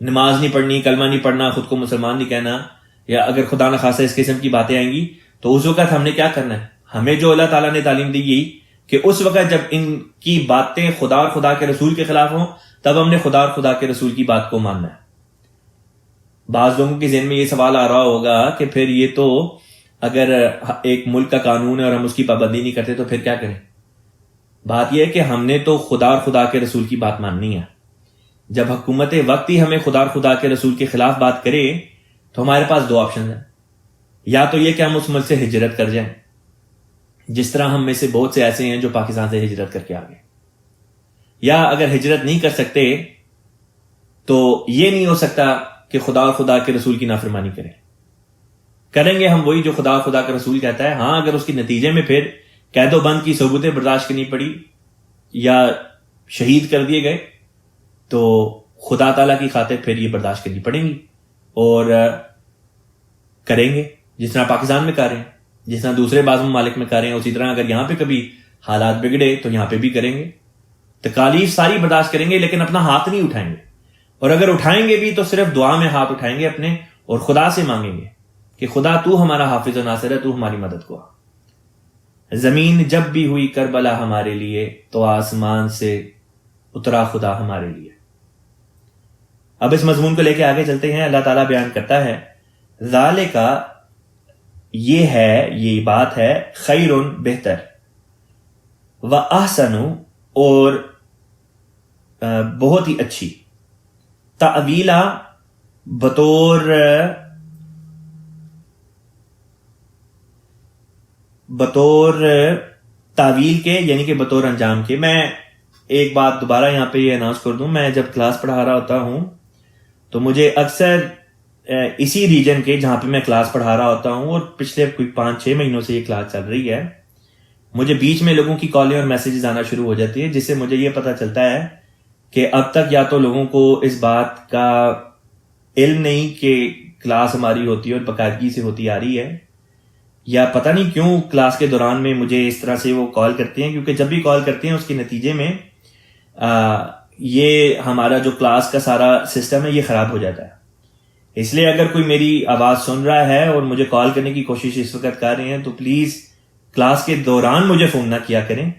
S1: نماز نہیں پڑھنی، کلمہ نہیں پڑھنا، خود کو مسلمان نہیں کہنا، یا اگر خدا نہ خواستہ اس قسم کی باتیں آئیں گی، تو اس وقت ہم نے کیا کرنا ہے؟ ہمیں جو اللہ تعالیٰ نے تعلیم دی یہی کہ اس وقت جب ان کی باتیں خدا اور خدا کے رسول کے خلاف ہوں، تب ہم نے خدا اور خدا کے رسول کی بات کو ماننا ہے۔ بعض لوگوں کے ذہن میں یہ سوال آ رہا ہوگا کہ پھر یہ تو اگر ایک ملک کا قانون ہے اور ہم اس کی پابندی نہیں کرتے تو پھر کیا کریں؟ بات یہ ہے کہ ہم نے تو خدا اور خدا کے رسول کی بات ماننی ہے۔ جب حکومت وقت ہی ہمیں خدا اور خدا کے رسول کے خلاف بات کرے تو ہمارے پاس دو آپشن ہیں، یا تو یہ کہ ہم اس ملک سے ہجرت کر جائیں، جس طرح ہم میں سے بہت سے ایسے ہیں جو پاکستان سے ہجرت کر کے آ گئے، یا اگر ہجرت نہیں کر سکتے تو یہ نہیں ہو سکتا کہ خدا اور خدا کے رسول کی نافرمانی کریں گے ہم وہی جو خدا اور خدا کا رسول کہتا ہے۔ ہاں، اگر اس کے نتیجے میں پھر قید و بند کی صحبتیں برداشت کرنی پڑی یا شہید کر دیے گئے تو خدا تعالیٰ کی خاطر پھر یہ برداشت کرنی پڑیں گی، اور کریں گے جس طرح پاکستان میں کر رہے ہیں، جس طرح دوسرے بعض ممالک میں کر رہے ہیں، اسی طرح اگر یہاں پہ کبھی حالات بگڑے تو یہاں پہ بھی کریں گے۔ تکالیف ساری برداشت کریں گے، لیکن اپنا ہاتھ نہیں اٹھائیں گے، اور اگر اٹھائیں گے بھی تو صرف دعا میں ہاتھ اٹھائیں گے اپنے، اور خدا سے مانگیں گے کہ خدا تو ہمارا حافظ و ناصر ہے، تو ہماری مدد کو۔ زمین جب بھی ہوئی کربلا ہمارے لیے، تو آسمان سے اترا خدا ہمارے لیے۔ اب اس مضمون کو لے کے آگے چلتے ہیں۔ اللہ تعالیٰ بیان کرتا ہے ذالک، یہ بات ہے، خیر، بہتر، و احسن، اور بہت ہی اچھی، تعویلا، بطور تعویل کے، یعنی کہ بطور انجام کے۔ میں ایک بات دوبارہ یہاں پہ یہ اناؤنس کر دوں، میں جب کلاس پڑھا رہا ہوتا ہوں تو مجھے اکثر اسی ریجن کے جہاں پہ میں کلاس پڑھا رہا ہوتا ہوں، اور پچھلے کوئی 5-6 مہینوں سے یہ کلاس چل رہی ہے، مجھے بیچ میں لوگوں کی کالیں اور میسیجز آنا شروع ہو جاتی ہے، جس سے مجھے یہ پتہ چلتا ہے کہ اب تک یا تو لوگوں کو اس بات کا علم نہیں کہ کلاس ہماری ہوتی ہے اور باقاعدگی سے ہوتی آ رہی ہے، یا پتہ نہیں کیوں کلاس کے دوران میں مجھے اس طرح سے وہ کال کرتے ہیں، کیونکہ جب بھی کال کرتے ہیں اس کے نتیجے میں یہ ہمارا جو کلاس کا سارا سسٹم ہے یہ خراب ہو جاتا ہے۔ اس لیے اگر کوئی میری آواز سن رہا ہے اور مجھے کال کرنے کی کوشش اس وقت کر رہے ہیں تو پلیز کلاس کے دوران مجھے فون نہ کیا کریں۔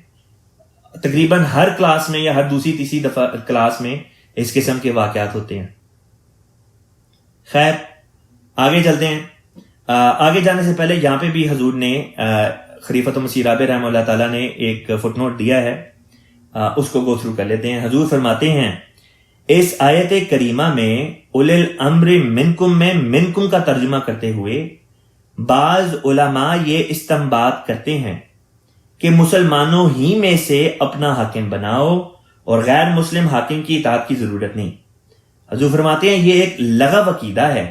S1: تقریباً ہر کلاس میں یا ہر دوسری تیسری دفعہ کلاس میں اس قسم کے واقعات ہوتے ہیں۔ خیر، آگے چلتے ہیں۔ آگے جانے سے پہلے یہاں پہ بھی حضور نے خلیفۃ مسیح رابع رحمہ اللہ تعالیٰ نے ایک فٹ نوٹ دیا ہے، اس کو گو تھرو کر لیتے ہیں۔ حضور فرماتے ہیں اس آیت کریمہ میں اولل الامر منکم میں منکم کا ترجمہ کرتے ہوئے بعض علماء یہ استنباط کرتے ہیں کہ مسلمانوں ہی میں سے اپنا حاکم بناؤ اور غیر مسلم حاکم کی اطاعت کی ضرورت نہیں۔ حضور فرماتے ہیں یہ ایک لغو عقیدہ ہے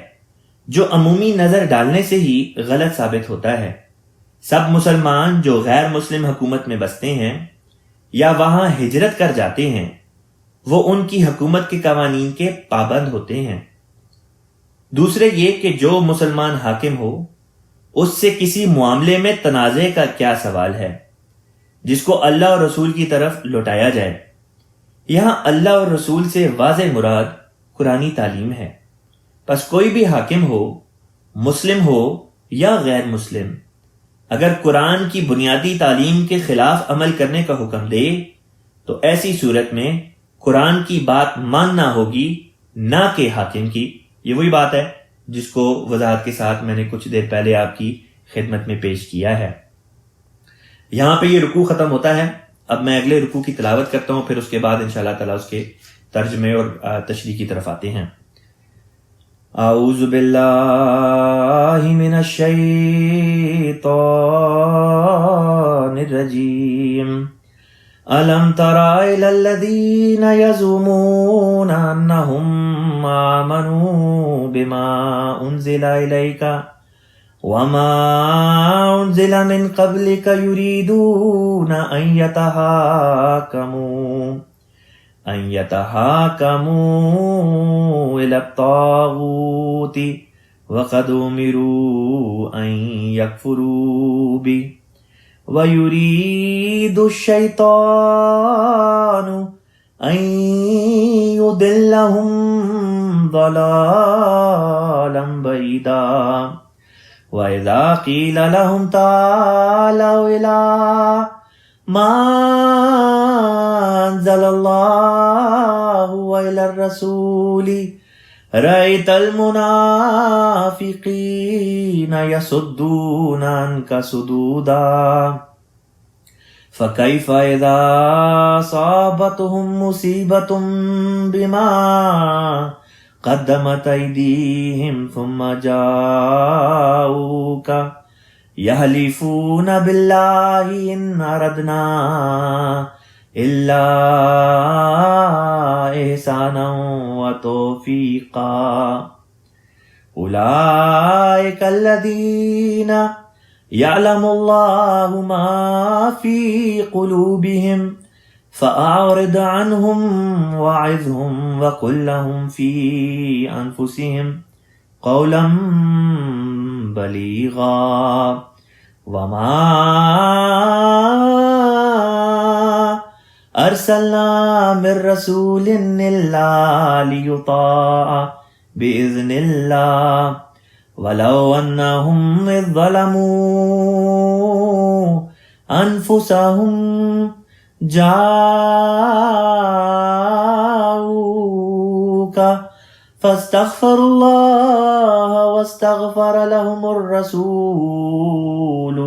S1: جو عمومی نظر ڈالنے سے ہی غلط ثابت ہوتا ہے۔ سب مسلمان جو غیر مسلم حکومت میں بستے ہیں یا وہاں ہجرت کر جاتے ہیں وہ ان کی حکومت کے قوانین کے پابند ہوتے ہیں۔ دوسرے یہ کہ جو مسلمان حاکم ہو اس سے کسی معاملے میں تنازع کا کیا سوال ہے جس کو اللہ اور رسول کی طرف لوٹایا جائے۔ یہاں اللہ اور رسول سے واضح مراد قرآنی تعلیم ہے۔ پس کوئی بھی حاکم ہو، مسلم ہو یا غیر مسلم، اگر قرآن کی بنیادی تعلیم کے خلاف عمل کرنے کا حکم دے تو ایسی صورت میں قرآن کی بات ماننا ہوگی نہ کہ حاکم کی۔ یہ وہی بات ہے جس کو وضاحت کے ساتھ میں نے کچھ دیر پہلے آپ کی خدمت میں پیش کیا ہے۔ یہاں پہ یہ رکوع ختم ہوتا ہے۔ اب میں اگلے رکوع کی تلاوت کرتا ہوں، پھر اس کے بعد انشاءاللہ تعالیٰ اس کے ترجمے اور تشریح کی طرف آتے ہیں۔ اعوذ باللہ من الشیطان الرجیم الم تر الی الذین یزعمون انہم آمنوا بما انزل الیک وما انزل من قبلک یریدون ان يتحاكموا إلى الطاغوت وقد أمروا أن يكفروا به ويريد الشيطان أن يضلهم ضلالا بعيدا وإذا قيل لهم تعالوا إلى ما انزل اللہ وإلى الرسول رأيت المنافقين يصدون عنك صدودا فكيف إذا أصابتهم مصيبة بما قدمت أيديهم ثم جاءوك يحلفون بالله إن أردنا إلا إحسانا وتوفيقا أولئك الذين يعلم الله ما في قلوبهم فأعرض عنهم وعظهم وقل لهم في أنفسهم قولا بلیغا وما ارسلنا من رسول الا لیطاع باذن اللہ ولو انہم اذ ظلموا انفسهم جاءوک فاستغفروا الله واستغفر لهم الرسول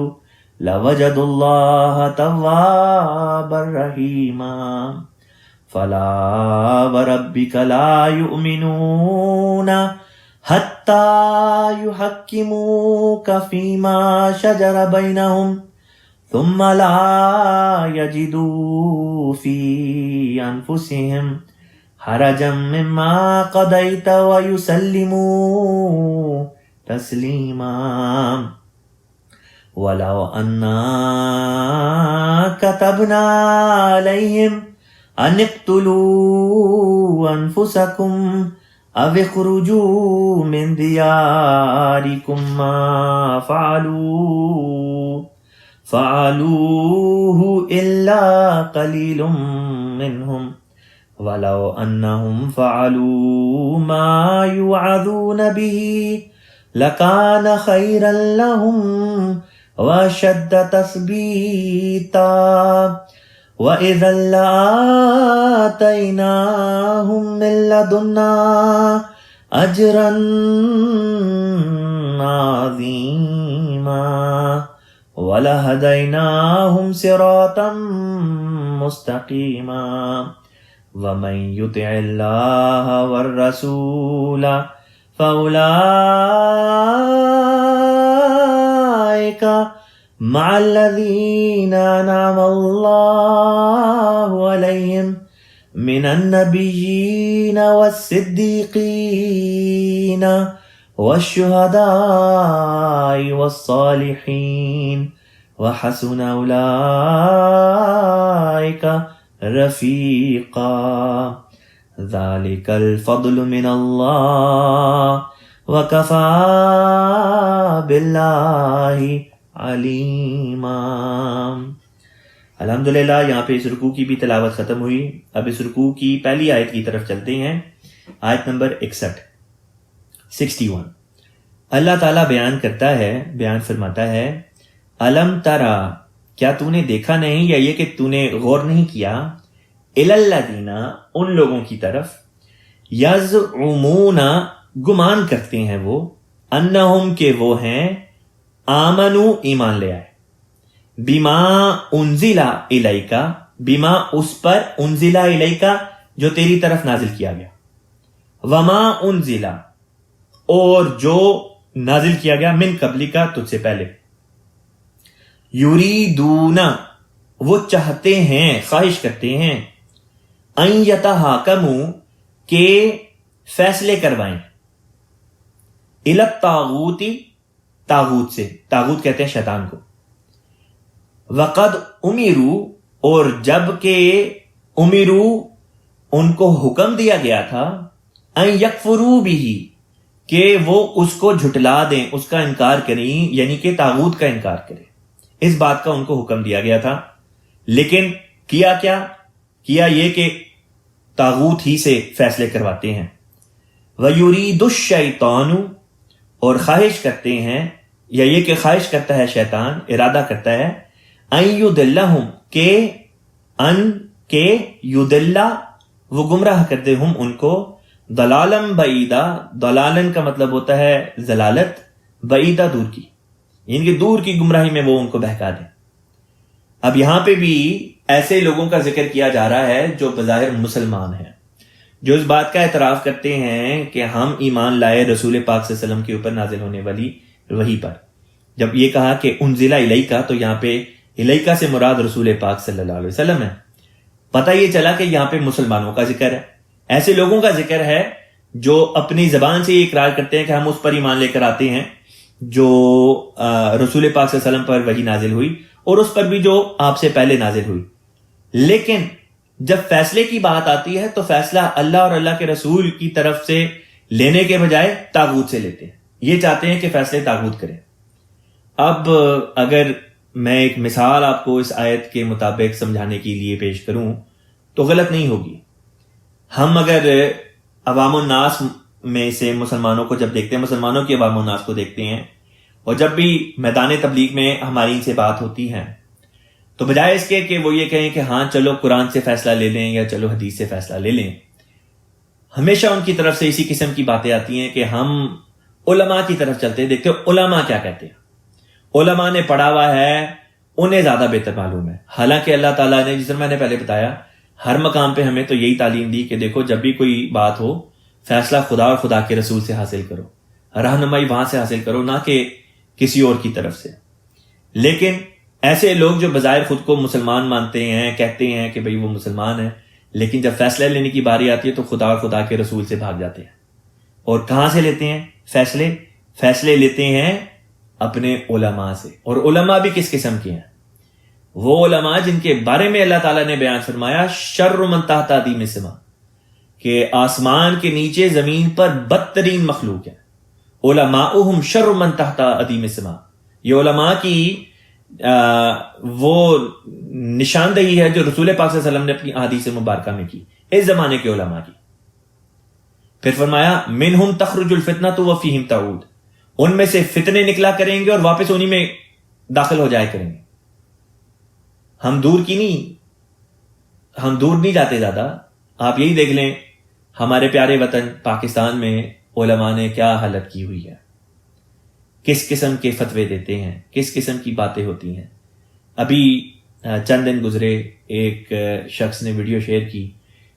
S1: لوجدوا الله توابا رحيما فلا وربك لا يؤمنون حتى يحكموك فيما شجر بينهم ثم لا يجدوا في أنفسهم حرجا مما قضيت ويسلموا تسليما ولو أنا كتبنا عليهم أن اقتلوا أنفسكم أو اخرجوا من دياركم ما فعلوه إلا قليل منهم ولو أنهم فعلوا ما يوعظون به لكان خيرا لهم وأشد تثبيتا وإذا لآتيناهم من لدنا أجرا عظيما ولهديناهم صراطا مستقيما ومن يطع الله والرسول فأولئك مع الذين أنعم الله عليهم من النبيين والصديقين والشهداء والصالحين وحسن أولئك رفیقا ذالک الفضل من اللہ وکفى باللہ علیما۔ الحمدللہ یہاں پہ اس رکوع کی بھی تلاوت ختم ہوئی۔ اب اس رکوع کی پہلی آیت کی طرف چلتے ہیں، آیت نمبر 61۔ اللہ تعالیٰ بیان فرماتا ہے، الم ترا، کیا تو نے دیکھا نہیں یا یہ کہ تو نے غور نہیں کیا، الذین، ان لوگوں کی طرف، یزعمون، گمان کرتے ہیں وہ، انہم، کہ وہ ہیں، آمنو، ایمان لے آئے، بما انزل الیک، بما اس پر، انزل الیک جو تیری طرف نازل کیا گیا، وما انزل، اور جو نازل کیا گیا من قبلی کا تجھ سے پہلے. یریدون وہ چاہتے ہیں, خواہش کرتے ہیں, ان یتحاکموا کہ فیصلے کروائیں, الی الطاغوت طاغوت سے, طاغوت کہتے ہیں شیطان کو, وقد امروا اور جب کہ امروا ان کو حکم دیا گیا تھا, ان یکفروا بہ کہ وہ اس کو جھٹلا دیں, اس کا انکار کریں, یعنی کہ طاغوت کا انکار کریں. اس بات کا ان کو حکم دیا گیا تھا, لیکن کیا کیا کیا یہ کہ طاغوت ہی سے فیصلے کرواتے ہیں. وَيُرِيدُ الشَّيْطَانُ اور خواہش کرتے ہیں, یا یہ کہ خواہش کرتا ہے شیطان, ارادہ کرتا ہے, ان یضلہم کہ یضل وہ گمراہ کر دے ہم ان کو, ضلالم بعیدا, ضلالن کا مطلب ہوتا ہے ضلالت, بعیدا دور کی, یعنی کہ دور کی گمراہی میں وہ ان کو بہکا دیں. اب یہاں پہ بھی ایسے لوگوں کا ذکر کیا جا رہا ہے جو بظاہر مسلمان ہیں, جو اس بات کا اعتراف کرتے ہیں کہ ہم ایمان لائے رسول پاک صلی اللہ علیہ وسلم کے اوپر نازل ہونے والی وحی پر. جب یہ کہا کہ انزل الیکا, تو یہاں پہ الیکا سے مراد رسول پاک صلی اللہ علیہ وسلم ہے. پتہ یہ چلا کہ یہاں پہ مسلمانوں کا ذکر ہے, ایسے لوگوں کا ذکر ہے جو اپنی زبان سے یہ اقرار کرتے ہیں کہ ہم اس پر ایمان لے کر آتے ہیں جو رسول پاک صلی اللہ علیہ وسلم پر وحی نازل ہوئی, اور اس پر بھی جو آپ سے پہلے نازل ہوئی. لیکن جب فیصلے کی بات آتی ہے تو فیصلہ اللہ اور اللہ کے رسول کی طرف سے لینے کے بجائے طاغوت سے لیتے ہیں. یہ چاہتے ہیں کہ فیصلے طاغوت کریں. اب اگر میں ایک مثال آپ کو اس آیت کے مطابق سمجھانے کے لیے پیش کروں تو غلط نہیں ہوگی. ہم اگر عوام الناس میں سے مسلمانوں کو جب دیکھتے ہیں, مسلمانوں کی عوام الناس کو دیکھتے ہیں, اور جب بھی میدان تبلیغ میں ہماری ان سے بات ہوتی ہے تو بجائے اس کے کہ وہ یہ کہیں کہ ہاں چلو قرآن سے فیصلہ لے لیں یا چلو حدیث سے فیصلہ لے لیں, ہمیشہ ان کی طرف سے اسی قسم کی باتیں آتی ہیں کہ ہم علماء کی طرف چلتے ہیں, دیکھتے ہیں علماء کیا کہتے ہیں, علماء نے پڑھا ہوا ہے, انہیں زیادہ بہتر معلوم ہے. حالانکہ اللہ تعالیٰ نے, جس طرح میں نے پہلے بتایا, ہر مقام پہ ہمیں تو یہی تعلیم دی کہ دیکھو جب بھی کوئی بات ہو فیصلہ خدا اور خدا کے رسول سے حاصل کرو, رہنمائی وہاں سے حاصل کرو, نہ کہ کسی اور کی طرف سے. لیکن ایسے لوگ جو بظاہر خود کو مسلمان مانتے ہیں, کہتے ہیں کہ بھئی وہ مسلمان ہیں, لیکن جب فیصلہ لینے کی باری آتی ہے تو خدا اور خدا کے رسول سے بھاگ جاتے ہیں. اور کہاں سے لیتے ہیں فیصلے لیتے ہیں اپنے علماء سے. اور علماء بھی کس قسم کے ہیں؟ وہ علماء جن کے بارے میں اللہ تعالیٰ نے بیان فرمایا شر من تحت ادیم السماء, کہ آسمان کے نیچے زمین پر بدترین مخلوق ہے. علماؤہم شر من تحت ادیم السماء, یہ علماء کی وہ نشاندہی ہے جو رسول پاک صلی اللہ علیہ وسلم نے اپنی احادیث مبارکہ میں کی, اس زمانے کے علماء کی. پھر فرمایا منہم تخرج الفتنۃ وفیہم تعود, ان میں سے فتنے نکلا کریں گے اور واپس انہی میں داخل ہو جائے کریں گے. ہم دور نہیں جاتے زیادہ. آپ یہی دیکھ لیں ہمارے پیارے وطن پاکستان میں علماء نے کیا حالت کی ہوئی ہے, کس قسم کے فتوے دیتے ہیں, کس قسم کی باتیں ہوتی ہیں. ابھی چند دن گزرے ایک شخص نے ویڈیو شیئر کی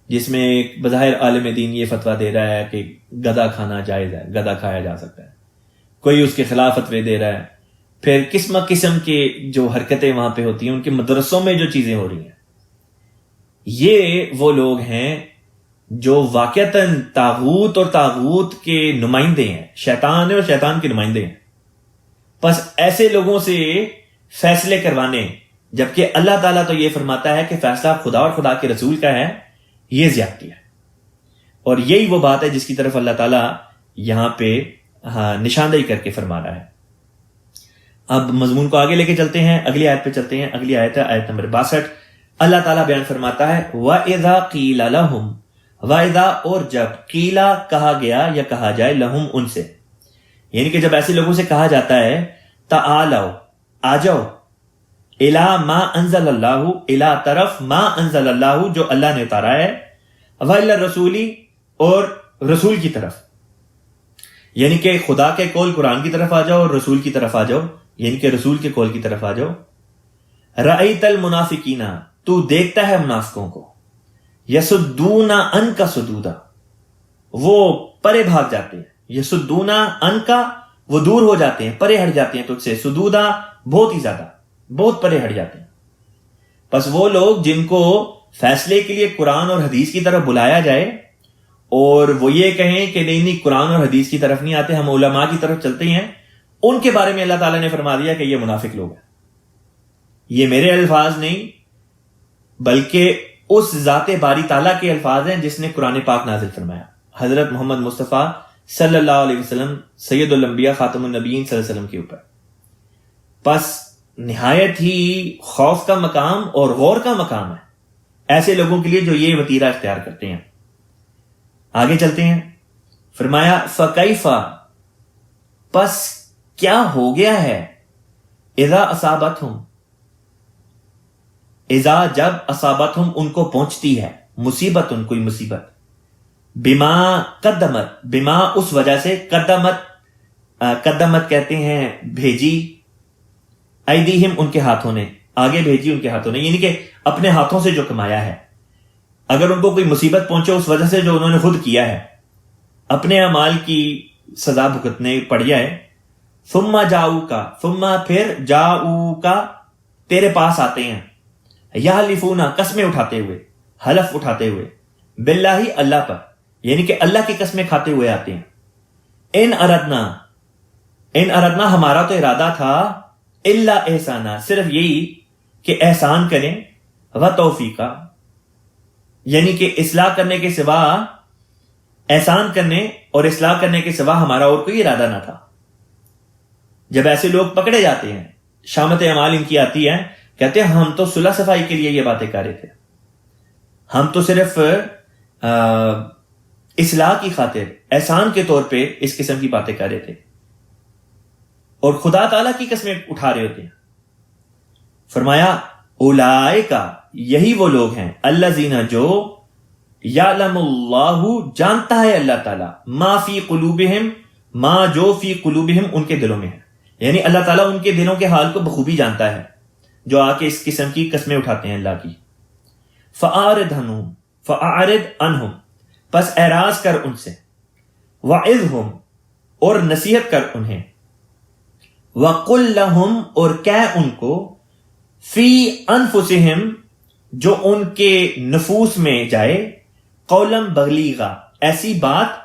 S1: جس میں ایک بظاہر عالم دین یہ فتویٰ دے رہا ہے کہ گدا کھانا جائز ہے, گدا کھایا جا سکتا ہے, کوئی اس کے خلاف فتوے دے رہا ہے. پھر قسم کے جو حرکتیں وہاں پہ ہوتی ہیں, ان کے مدرسوں میں جو چیزیں ہو رہی ہیں, یہ وہ لوگ ہیں جو واقعتاً طاغوت اور طاغوت کے نمائندے ہیں, شیطان ہے اور شیطان کے نمائندے ہیں. بس ایسے لوگوں سے فیصلے کروانے, جبکہ اللہ تعالیٰ تو یہ فرماتا ہے کہ فیصلہ خدا اور خدا کے رسول کا ہے, یہ زیادتی ہے. اور یہی وہ بات ہے جس کی طرف اللہ تعالیٰ یہاں پہ نشاندہی کر کے فرما رہا ہے. اب مضمون کو آگے لے کے چلتے ہیں, اگلی آیت پہ چلتے ہیں. اگلی آیت ہے آیت نمبر 62. اللہ تعالیٰ بیان فرماتا ہے وَإِذَا قِيلَ لَهُمْ, وَإِذَا اور جب, قیلا کہا گیا یا کہا جائے, لہم ان سے, یعنی کہ جب ایسے لوگوں سے کہا جاتا ہے تعالوا آ جاؤ, الا ما انزل اللہ, الا طرف ما انزل اللہ جو اللہ نے اتارا ہے, وَإِلَى الرَّسُولِ اور رسول کی طرف, یعنی کہ خدا کے قول قرآن کی طرف آ جاؤ اور رسول کی طرف آ جاؤ, یعنی کہ رسول کے قول کی طرف آ جاؤ. رأیت المنافقین, تو دیکھتا ہے منافقوں کو, یسدون عنک صدودا, وہ پرے بھاگ جاتے ہیں, یسدونا ان کا، وہ دور ہو جاتے ہیں، پرے ہٹ جاتے ہیں تجھ سے، سدودا بہت ہی زیادہ، بہت پرے ہٹ جاتے ہیں۔ پس وہ لوگ جن کو فیصلے کے لیے قرآن اور حدیث کی طرف بلایا جائے اور وہ یہ کہیں کہ نہیں قرآن اور حدیث کی طرف نہیں آتے، ہم علماء کی طرف چلتے ہیں، ان کے بارے میں اللہ تعالیٰ نے فرما دیا کہ یہ منافق لوگ ہیں۔ یہ میرے الفاظ نہیں بلکہ اس ذات باری تعالیٰ کے الفاظ ہیں جس نے قرآن پاک نازل فرمایا، حضرت محمد مصطفیٰ صلی اللہ علیہ وسلم سید الانبیاء خاتم النبیین صلی اللہ علیہ وسلم کے اوپر۔ پس نہایت ہی خوف کا مقام اور غور کا مقام ہے ایسے لوگوں کے لیے جو یہ وتیرہ اختیار کرتے ہیں۔ آگے چلتے ہیں، فرمایا فَكَيْفَ، پس کیا ہو گیا ہے، اذا اصابتہم، اذا جب اصابتہم ان کو پہنچتی ہے، مصیبت کوئی مصیبت، بما قدمت، بما اس وجہ سے، قدمت کہتے ہیں بھیجی، ایدیہم ان کے ہاتھوں نے، آگے بھیجی ان کے ہاتھوں نے، یعنی کہ اپنے ہاتھوں سے جو کمایا ہے۔ اگر ان کو کوئی مصیبت پہنچے اس وجہ سے جو انہوں نے خود کیا ہے، اپنے اعمال کی سزا بھگتنے پڑ جائے، ثم جاؤکا، ثم پھر جاؤکا تیرے پاس آتے ہیں، یحلفون قسمیں اٹھاتے ہوئے، حلف اٹھاتے ہوئے، باللہ اللہ پر، یعنی کہ اللہ کی قسمیں کھاتے ہوئے آتے ہیں، ان اردنا ہمارا تو ارادہ تھا، الا احسانا صرف یہی کہ احسان کریں، و توفیقا یعنی کہ اصلاح کرنے کے سوا، احسان کرنے اور اصلاح کرنے کے سوا ہمارا اور کوئی ارادہ نہ تھا۔ جب ایسے لوگ پکڑے جاتے ہیں، شامت اعمال ان کی آتی ہے، کہتے ہیں ہم تو صلح صفائی کے لیے یہ باتیں کر رہے تھے، ہم تو صرف اصلاح کی خاطر احسان کے طور پہ اس قسم کی باتیں کر رہے تھے، اور خدا تعالیٰ کی قسمیں اٹھا رہے ہوتے ہیں۔ فرمایا اولئک، یہی وہ لوگ ہیں، الذین جو، یعلم اللہ جانتا ہے اللہ تعالیٰ، ما فی قلوبہم، ما جو فی قلوبہم ان کے دلوں میں ہے، یعنی اللہ تعالیٰ ان کے دلوں کے حال کو بخوبی جانتا ہے جو آ کے اس قسم کی قسمیں اٹھاتے ہیں اللہ کی۔ فاعرض عنہم، پس اعراض کر ان سے، وعظہم اور نصیحت کر انہیں، وقل لہم اور کہہ ان کو، فی انفسہم جو ان کے نفوس میں جائے، قولا بلیغا ایسی بات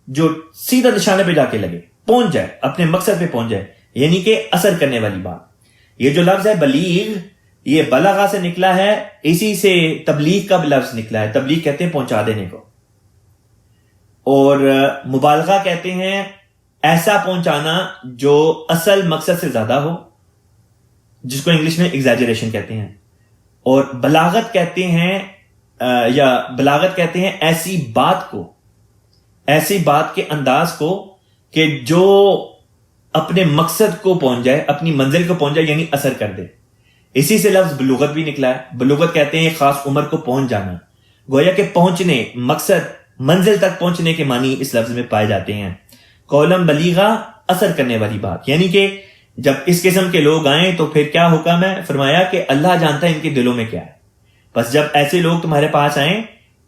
S1: جو سیدھا نشانے پہ جا کے لگے، پہنچ جائے، اپنے مقصد پہ پہنچ جائے، یعنی کہ اثر کرنے والی بات۔ یہ جو لفظ ہے بلیغ، یہ بلغا سے نکلا ہے، اسی سے تبلیغ کا لفظ نکلا ہے، تبلیغ کہتے ہیں پہنچا دینے کو، اور مبالغہ کہتے ہیں ایسا پہنچانا جو اصل مقصد سے زیادہ ہو، جس کو انگلش میں ایگزیجریشن کہتے ہیں، اور بلاغت کہتے ہیں بلاغت کہتے ہیں ایسی بات کو، ایسی بات کے انداز کو کہ جو اپنے مقصد کو پہنچ جائے، اپنی منزل کو پہنچ جائے، یعنی اثر کر دے۔ اسی سے لفظ بلوغت بھی نکلا ہے، بلوغت کہتے ہیں خاص عمر کو پہنچ جانا، گویا کہ پہنچنے، مقصد منزل تک پہنچنے کے معنی اس لفظ میں پائے جاتے ہیں۔ قولم بلیغا اثر کرنے والی بات، یعنی کہ جب اس قسم کے لوگ آئیں تو پھر کیا حکم ہے؟ فرمایا کہ اللہ جانتا ہے ان کے دلوں میں کیا ہے، بس جب ایسے لوگ تمہارے پاس آئیں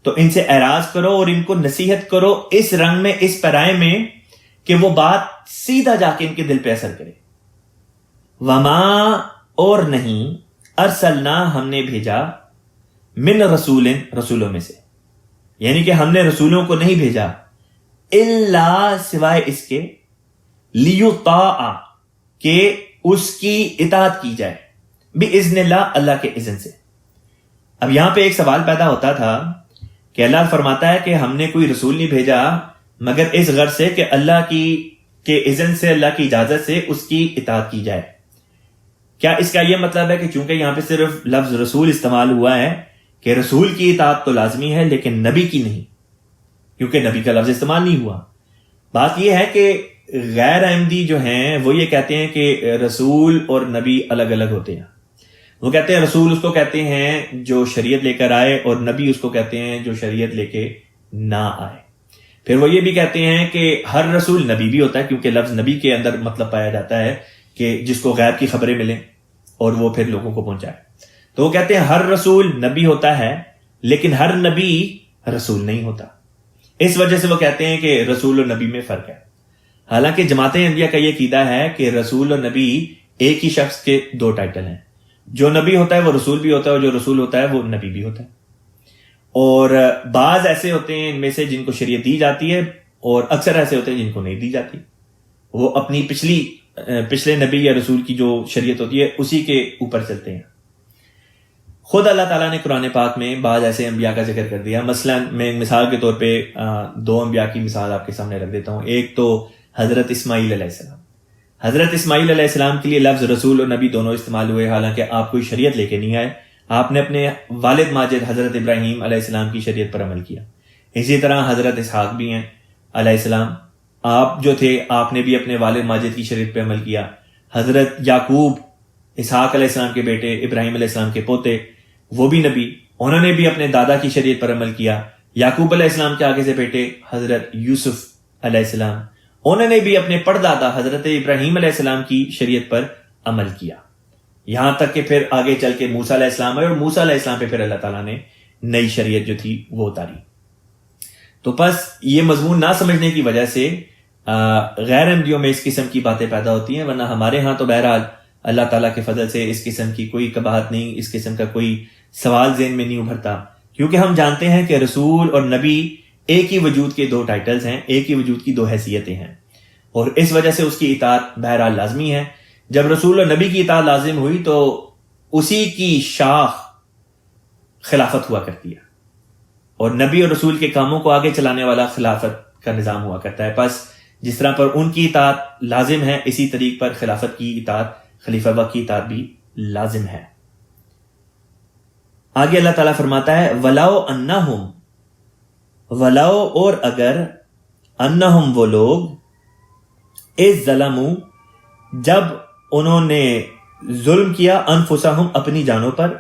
S1: تو ان سے اعراض کرو اور ان کو نصیحت کرو اس رنگ میں، اس پیرائے میں کہ وہ بات سیدھا جا کے ان کے دل پہ اثر کرے۔ وما اور نہیں، ارسلنا ہم نے بھیجا، من رسول رسولوں میں سے، یعنی کہ ہم نے رسولوں کو نہیں بھیجا، الا سوائے اس کے، لیطاع کہ اس کی اطاعت کی جائے، باذن اللہ اللہ کے اذن سے۔ اب یہاں پہ ایک سوال پیدا ہوتا تھا کہ اللہ فرماتا ہے کہ ہم نے کوئی رسول نہیں بھیجا مگر اس غرض سے کہ اللہ کے اذن سے، اللہ کی اجازت سے اس کی اطاعت کی جائے۔ کیا اس کا یہ مطلب ہے کہ چونکہ یہاں پہ صرف لفظ رسول استعمال ہوا ہے کہ رسول کی اطاعت تو لازمی ہے لیکن نبی کی نہیں، کیونکہ نبی کا لفظ استعمال نہیں ہوا؟ بات یہ ہے کہ غیر احمدی جو ہیں وہ یہ کہتے ہیں کہ رسول اور نبی الگ الگ ہوتے ہیں۔ وہ کہتے ہیں رسول اس کو کہتے ہیں جو شریعت لے کر آئے، اور نبی اس کو کہتے ہیں جو شریعت لے کے نہ آئے۔ پھر وہ یہ بھی کہتے ہیں کہ ہر رسول نبی بھی ہوتا ہے، کیونکہ لفظ نبی کے اندر مطلب پایا جاتا ہے کہ جس کو غیب کی خبریں ملیں اور وہ پھر لوگوں کو پہنچائے۔ تو وہ کہتے ہیں ہر رسول نبی ہوتا ہے لیکن ہر نبی رسول نہیں ہوتا۔ اس وجہ سے وہ کہتے ہیں کہ رسول اور نبی میں فرق ہے۔ حالانکہ جماعت انبیاء کا یہ عقیدہ ہے کہ رسول اور نبی ایک ہی شخص کے دو ٹائٹل ہیں. جو نبی ہوتا ہے وہ رسول بھی ہوتا ہے، اور جو رسول ہوتا ہے وہ نبی بھی ہوتا ہے. اور بعض ایسے ہوتے ہیں ان میں سے جن کو شریعت دی جاتی ہے، اور اکثر ایسے ہوتے ہیں جن کو نہیں دی جاتی. وہ اپنی پچھلے نبی یا رسول کی جو شریعت ہوتی ہے اسی کے اوپر چلتے ہیں. خود اللہ تعالیٰ نے قرآن پاک میں بعض ایسے انبیاء کا ذکر کر دیا. مثلا میں مثال کے طور پہ 2 انبیاء کی مثال آپ کے سامنے رکھ دیتا ہوں. ایک تو حضرت اسماعیل علیہ السلام. حضرت اسماعیل علیہ السلام کے لیے لفظ رسول اور نبی دونوں استعمال ہوئے، حالانکہ آپ کوئی شریعت لے کے نہیں آئے. آپ نے اپنے والد ماجد حضرت ابراہیم علیہ السلام کی شریعت پر عمل کیا. اسی طرح حضرت اسحاق بھی ہیں علیہ السلام. آپ جو تھے آپ نے بھی اپنے والد ماجد کی شریعت پہ عمل کیا. حضرت یعقوب اسحاق علیہ السلام کے بیٹے، ابراہیم علیہ السلام کے پوتے، وہ بھی نبی، انہوں نے بھی اپنے دادا کی شریعت پر عمل کیا. یعقوب علیہ السلام کے آگے سے بیٹے حضرت یوسف علیہ السلام، انہوں نے بھی اپنے پردادا حضرت ابراہیم علیہ السلام کی شریعت پر عمل کیا. یہاں تک کہ پھر آگے چل کے موسیٰ علیہ السلام آئے، اور موسیٰ علیہ السلام پہ پھر اللہ تعالیٰ نے نئی شریعت جو تھی وہ اتاری. تو بس یہ مضمون نہ سمجھنے کی وجہ سے غیر انبیوں میں اس قسم کی باتیں پیدا ہوتی ہیں، ورنہ ہمارے ہاں تو بہرحال اللہ تعالیٰ کے فضل سے اس قسم کی کوئی قباحت نہیں، اس قسم کا کوئی سوال ذہن میں نہیں ابھرتا، کیونکہ ہم جانتے ہیں کہ رسول اور نبی ایک ہی وجود کے 2 ٹائٹلز ہیں، ایک ہی وجود کی 2 حیثیتیں ہیں، اور اس وجہ سے اس کی اطاعت بہرحال لازمی ہے. جب رسول اور نبی کی اطاعت لازم ہوئی تو اسی کی شاخ خلافت ہوا کرتی ہے، اور نبی اور رسول کے کاموں کو آگے چلانے والا خلافت کا نظام ہوا کرتا ہے. پس جس طرح پر ان کی اطاعت لازم ہے، اسی طریق پر خلافت کی اطاعت، خلیفہ وقت کی اطاعت بھی لازم ہے. آگے اللہ تعالیٰ فرماتا ہے وَلَوْ اور اگر انہم وہ لوگ اذ ظلموا جب انہوں نے ظلم کیا انفسہم اپنی جانوں پر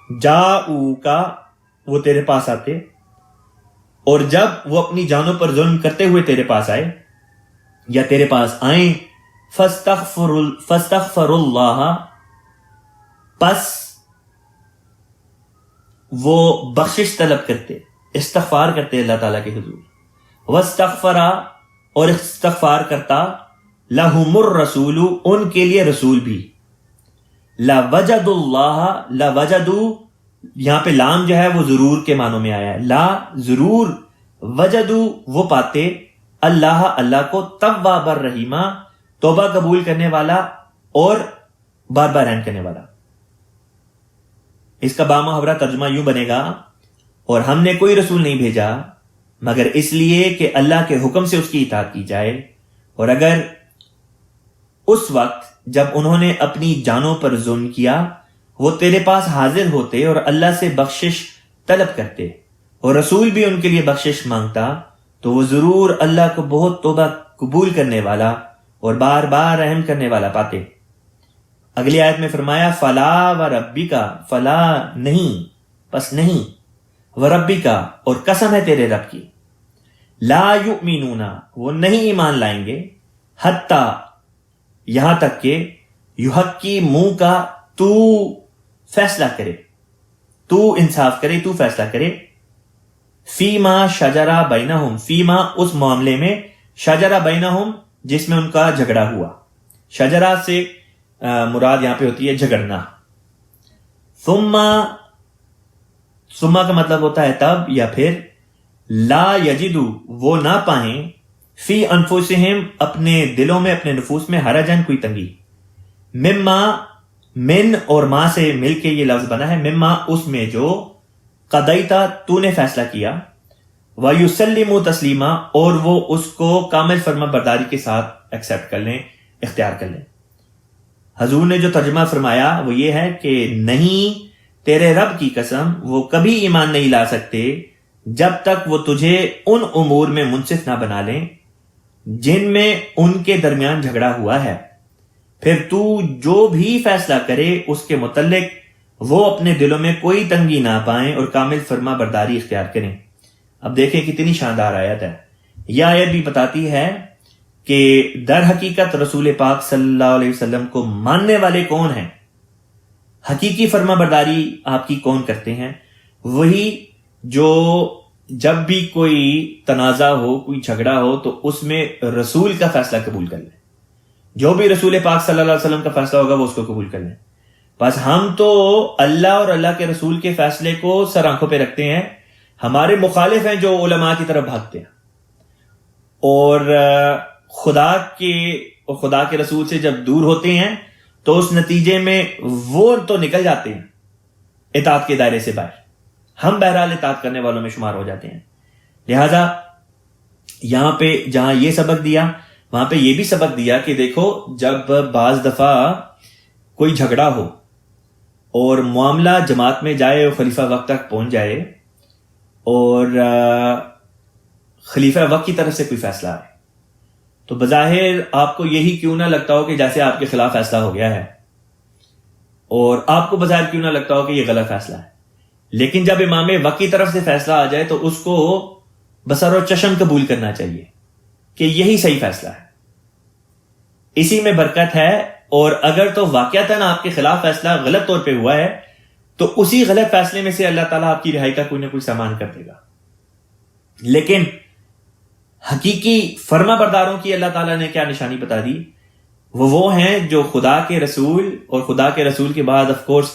S1: جاؤکا وہ تیرے پاس آتے، اور جب وہ اپنی جانوں پر ظلم کرتے ہوئے تیرے پاس آئے یا تیرے پاس آئیں فاستغفر اللہ پس وہ بخشش طلب کرتے، استغفار کرتے اللہ تعالیٰ کے حضور. واستغفرا اور استغفار کرتا لہم الرسول ان کے لیے رسول بھی. لوجد اللہ لوجدو یہاں پہ لام جو ہے وہ ضرور کے معنوں میں آیا ہے. لا ضرور وجدو وہ پاتے اللہ اللہ کو توابا رحیمہ توبہ قبول کرنے والا اور بار بار رحم کرنے والا. اس کا بامحاورہ ترجمہ یوں بنے گا اور ہم نے کوئی رسول نہیں بھیجا مگر اس لیے کہ اللہ کے حکم سے اس کی اطاعت کی جائے، اور اگر اس وقت جب انہوں نے اپنی جانوں پر ظلم کیا وہ تیرے پاس حاضر ہوتے اور اللہ سے بخشش طلب کرتے اور رسول بھی ان کے لیے بخشش مانگتا تو وہ ضرور اللہ کو بہت توبہ قبول کرنے والا اور بار بار رحم کرنے والا پاتے. اگلی آیت میں فرمایا فلا وربکا فلا نہیں پس نہیں وربکا اور قسم ہے تیرے رب کی لا یؤمنون وہ نہیں ایمان لائیں گے حتی یہاں تک کہ یحقی منہ کا تو فیصلہ کرے، تو انصاف کرے، تو فیصلہ کرے فیما شجرا بینہم فیما اس معاملے میں شجرا بینہم جس میں ان کا جھگڑا ہوا. شجرا سے مراد یہاں پہ ہوتی ہے جھگڑنا. ثم کا مطلب ہوتا ہے تب یا پھر. لا یجدو وہ نہ پائیں فی انفسہم اپنے دلوں میں اپنے نفوس میں حرجن کوئی تنگی. مما من اور ماں سے مل کے یہ لفظ بنا ہے. مما اس میں جو قضیتا تو نے فیصلہ کیا وَيُسَلِّمُ تسلیما اور وہ اس کو کامل فرما برداری کے ساتھ ایکسیپٹ کر لیں، اختیار کر لیں. حضور نے جو ترجمہ فرمایا وہ یہ ہے کہ نہیں تیرے رب کی قسم وہ کبھی ایمان نہیں لا سکتے جب تک وہ تجھے ان امور میں منصف نہ بنا لیں جن میں ان کے درمیان جھگڑا ہوا ہے، پھر تو جو بھی فیصلہ کرے اس کے متعلق وہ اپنے دلوں میں کوئی تنگی نہ پائیں اور کامل فرما برداری اختیار کریں. اب دیکھیں کتنی شاندار آیت ہے. یہ آیت بھی بتاتی ہے کہ در حقیقت رسول پاک صلی اللہ علیہ وسلم کو ماننے والے کون ہیں، حقیقی فرما برداری آپ کی کون کرتے ہیں. وہی جو جب بھی کوئی تنازع ہو، کوئی جھگڑا ہو، تو اس میں رسول کا فیصلہ قبول کر لیں. جو بھی رسول پاک صلی اللہ علیہ وسلم کا فیصلہ ہوگا وہ اس کو قبول کر لیں. بس ہم تو اللہ اور اللہ کے رسول کے فیصلے کو سر آنکھوں پہ رکھتے ہیں. ہمارے مخالف ہیں جو علماء کی طرف بھاگتے ہیں اور خدا کے رسول سے جب دور ہوتے ہیں تو اس نتیجے میں وہ تو نکل جاتے ہیں اطاعت کے دائرے سے باہر. ہم بہرحال اطاعت کرنے والوں میں شمار ہو جاتے ہیں. لہذا یہاں پہ جہاں یہ سبق دیا وہاں پہ یہ بھی سبق دیا کہ دیکھو جب بعض دفعہ کوئی جھگڑا ہو اور معاملہ جماعت میں جائے اور خلیفہ وقت تک پہنچ جائے اور خلیفہ وقت کی طرف سے کوئی فیصلہ آئے تو بظاہر آپ کو یہی کیوں نہ لگتا ہو کہ جیسے آپ کے خلاف فیصلہ ہو گیا ہے اور آپ کو بظاہر کیوں نہ لگتا ہو کہ یہ غلط فیصلہ ہے. لیکن جب امام وقت کی طرف سے فیصلہ آ جائے تو اس کو بصر و چشم قبول کرنا چاہیے کہ یہی صحیح فیصلہ ہے, اسی میں برکت ہے. اور اگر تو واقعتاً آپ کے خلاف فیصلہ غلط طور پہ ہوا ہے تو اسی غلط فیصلے میں سے اللہ تعالیٰ آپ کی رہائی کا کوئی نہ کوئی سامان کر دے گا. لیکن حقیقی فرما برداروں کی اللہ تعالیٰ نے کیا نشانی بتا دی, وہ ہیں جو خدا کے رسول اور خدا کے رسول کے بعد آف کورس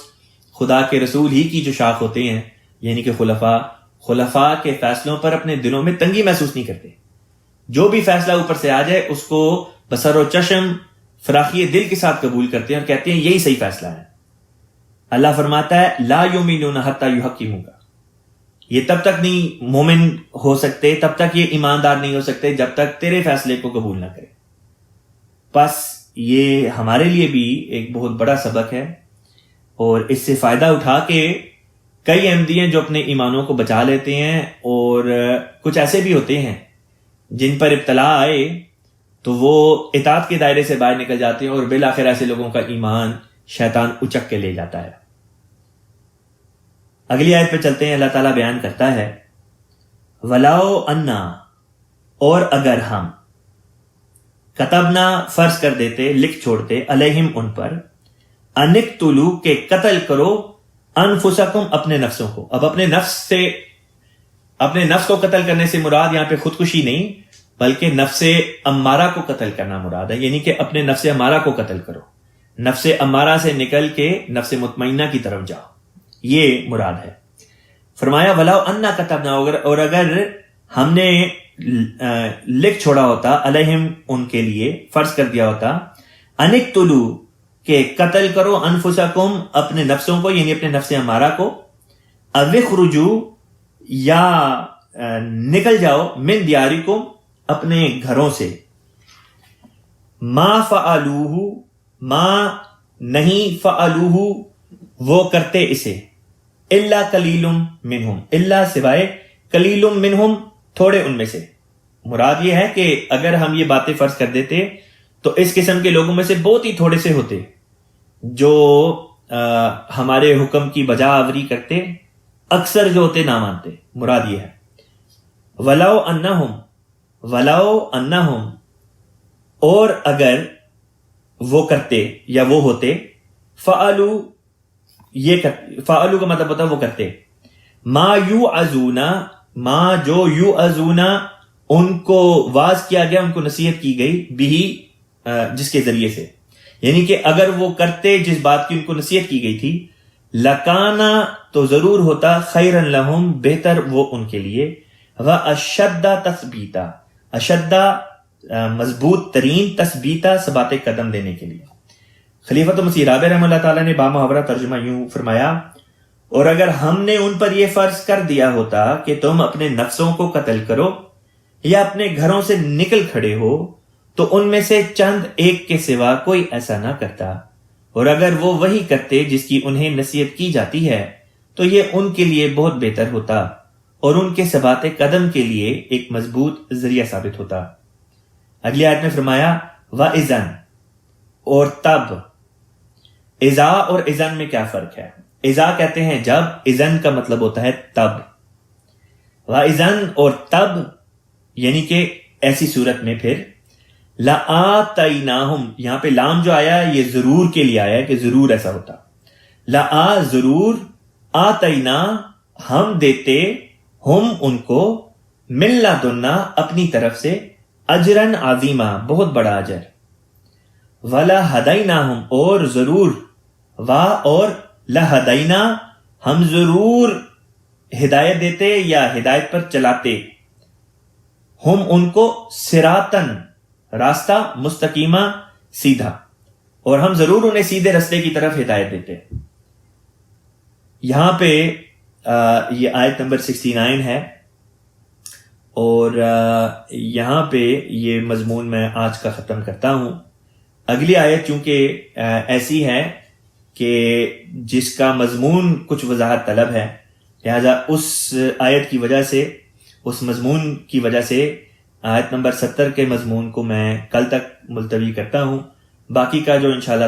S1: خدا کے رسول ہی کی جو شاخ ہوتے ہیں یعنی کہ خلفاء کے فیصلوں پر اپنے دلوں میں تنگی محسوس نہیں کرتے. جو بھی فیصلہ اوپر سے آ جائے اس کو بصر و چشم فراخی دل کے ساتھ قبول کرتے ہیں اور کہتے ہیں یہی صحیح فیصلہ ہے. اللہ فرماتا ہے لا یؤمنون حتی یحکموک, یہ تب تک نہیں مومن ہو سکتے, تب تک یہ ایماندار نہیں ہو سکتے جب تک تیرے فیصلے کو قبول نہ کرے. بس یہ ہمارے لیے بھی ایک بہت بڑا سبق ہے اور اس سے فائدہ اٹھا کے کئی احمدی ہیں جو اپنے ایمانوں کو بچا لیتے ہیں اور کچھ ایسے بھی ہوتے ہیں جن پر ابتلا آئے تو وہ اطاعت کے دائرے سے باہر نکل جاتے ہیں اور بالآخر ایسے لوگوں کا ایمان شیطان اچک کے لے جاتا ہے. اگلی آیت پہ چلتے ہیں. اللہ تعالیٰ بیان کرتا ہے وَلَوْ أَنَّا, اور اگر ہم کتبنا فرض کر دیتے, لکھ چھوڑتے, علیہم ان پر, انقتلوا کہ قتل کرو, انفسکم اپنے نفسوں کو. اب اپنے نفس کو قتل کرنے سے مراد یہاں پہ خودکشی نہیں بلکہ نفس امارہ کو قتل کرنا مراد ہے, یعنی کہ اپنے نفس امارہ کو قتل کرو, نفس امارہ سے نکل کے نفس مطمئنہ کی طرف جاؤ, یہ مراد ہے. فرمایا وَلَوْ أَنَّا كَتَبْنَا, اور اگر ہم نے لکھ چھوڑا ہوتا, علیہم ان کے لیے فرض کر دیا ہوتا, انقتلوا کہ قتل کرو, انفسکم اپنے نفسوں کو یعنی اپنے نفس امارہ کو, او اخرجوا یا نکل جاؤ, من دیارکم اپنے گھروں سے, ما فعلوہ ما نہیں, فعلوہ وہ کرتے اسے, الا قلیل منہم الا سوائے قلیل منہم تھوڑے ان میں سے. مراد یہ ہے کہ اگر ہم یہ باتیں فرض کر دیتے تو اس قسم کے لوگوں میں سے بہت ہی تھوڑے سے ہوتے جو ہمارے حکم کی بجا آوری کرتے, اکثر جو ہوتے نہ مانتے. مراد یہ ہے وَلَوْ أَنَّهُمْ اور اگر وہ کرتے یا وہ ہوتے, فَعَلُوا کا مطلب ہوتا ہے وہ کرتے, ما یوعظون ما جو یوعظون ان کو واعظ کیا گیا, ان کو نصیحت کی گئی, بھی جس کے ذریعے سے, یعنی کہ اگر وہ کرتے جس بات کی ان کو نصیحت کی گئی تھی, لکانا تو ضرور ہوتا, خیرن لہم بہتر وہ ان کے لیے, واشد تثبیتا اشدہ مضبوط ترین, تثبیتا ثبات قدم دینے کے لیے. خلیفۃ مسیح رابع رحمہ اللہ تعالیٰ نے بامحاورہ ترجمہ یوں فرمایا اور اگر ہم نے ان پر یہ فرض کر دیا ہوتا کہ تم اپنے نفسوں کو قتل کرو یا اپنے گھروں سے نکل کھڑے ہو تو ان میں سے چند ایک کے سوا کوئی ایسا نہ کرتا, اور اگر وہ وہی کرتے جس کی انہیں نصیحت کی جاتی ہے تو یہ ان کے لیے بہت بہتر ہوتا اور ان کے ثبات قدم کے لیے ایک مضبوط ذریعہ ثابت ہوتا. اگلی آیت میں فرمایا وَإِذَنْ اور تب. اذا اور اذن میں کیا فرق ہے؟ اذا کہتے ہیں جب, اذن کا مطلب ہوتا ہے تب. وَإِذَنْ اور تب یعنی کہ ایسی صورت میں پھر, لَآتَيْنَاهُمْ یہاں پہ لام جو آیا یہ ضرور کے لیے آیا ہے کہ ضرور ایسا ہوتا. لَآ ضرور, آتَيْنَا ہم دیتے, ہم ان کو من لدنا اپنی طرف سے اجرن عظیما بہت بڑا اجر، ولا ہدیناہم اور ضرور، اور لہدینا ہم ضرور ہدایت دیتے یا ہدایت پر چلاتے، ہم ان کو صراطن راستہ، مستقیمہ سیدھا، اور ہم ضرور انہیں سیدھے رستے کی طرف ہدایت دیتے۔ یہاں پہ یہ آیت نمبر 69 ہے، اور یہاں پہ یہ مضمون میں آج کا ختم کرتا ہوں۔ اگلی آیت چونکہ ایسی ہے کہ جس کا مضمون کچھ وضاحت طلب ہے، لہذا اس آیت کی وجہ سے، اس مضمون کی وجہ سے آیت نمبر 70 کے مضمون کو میں کل تک ملتوی کرتا ہوں۔ باقی کا جو انشاءاللہ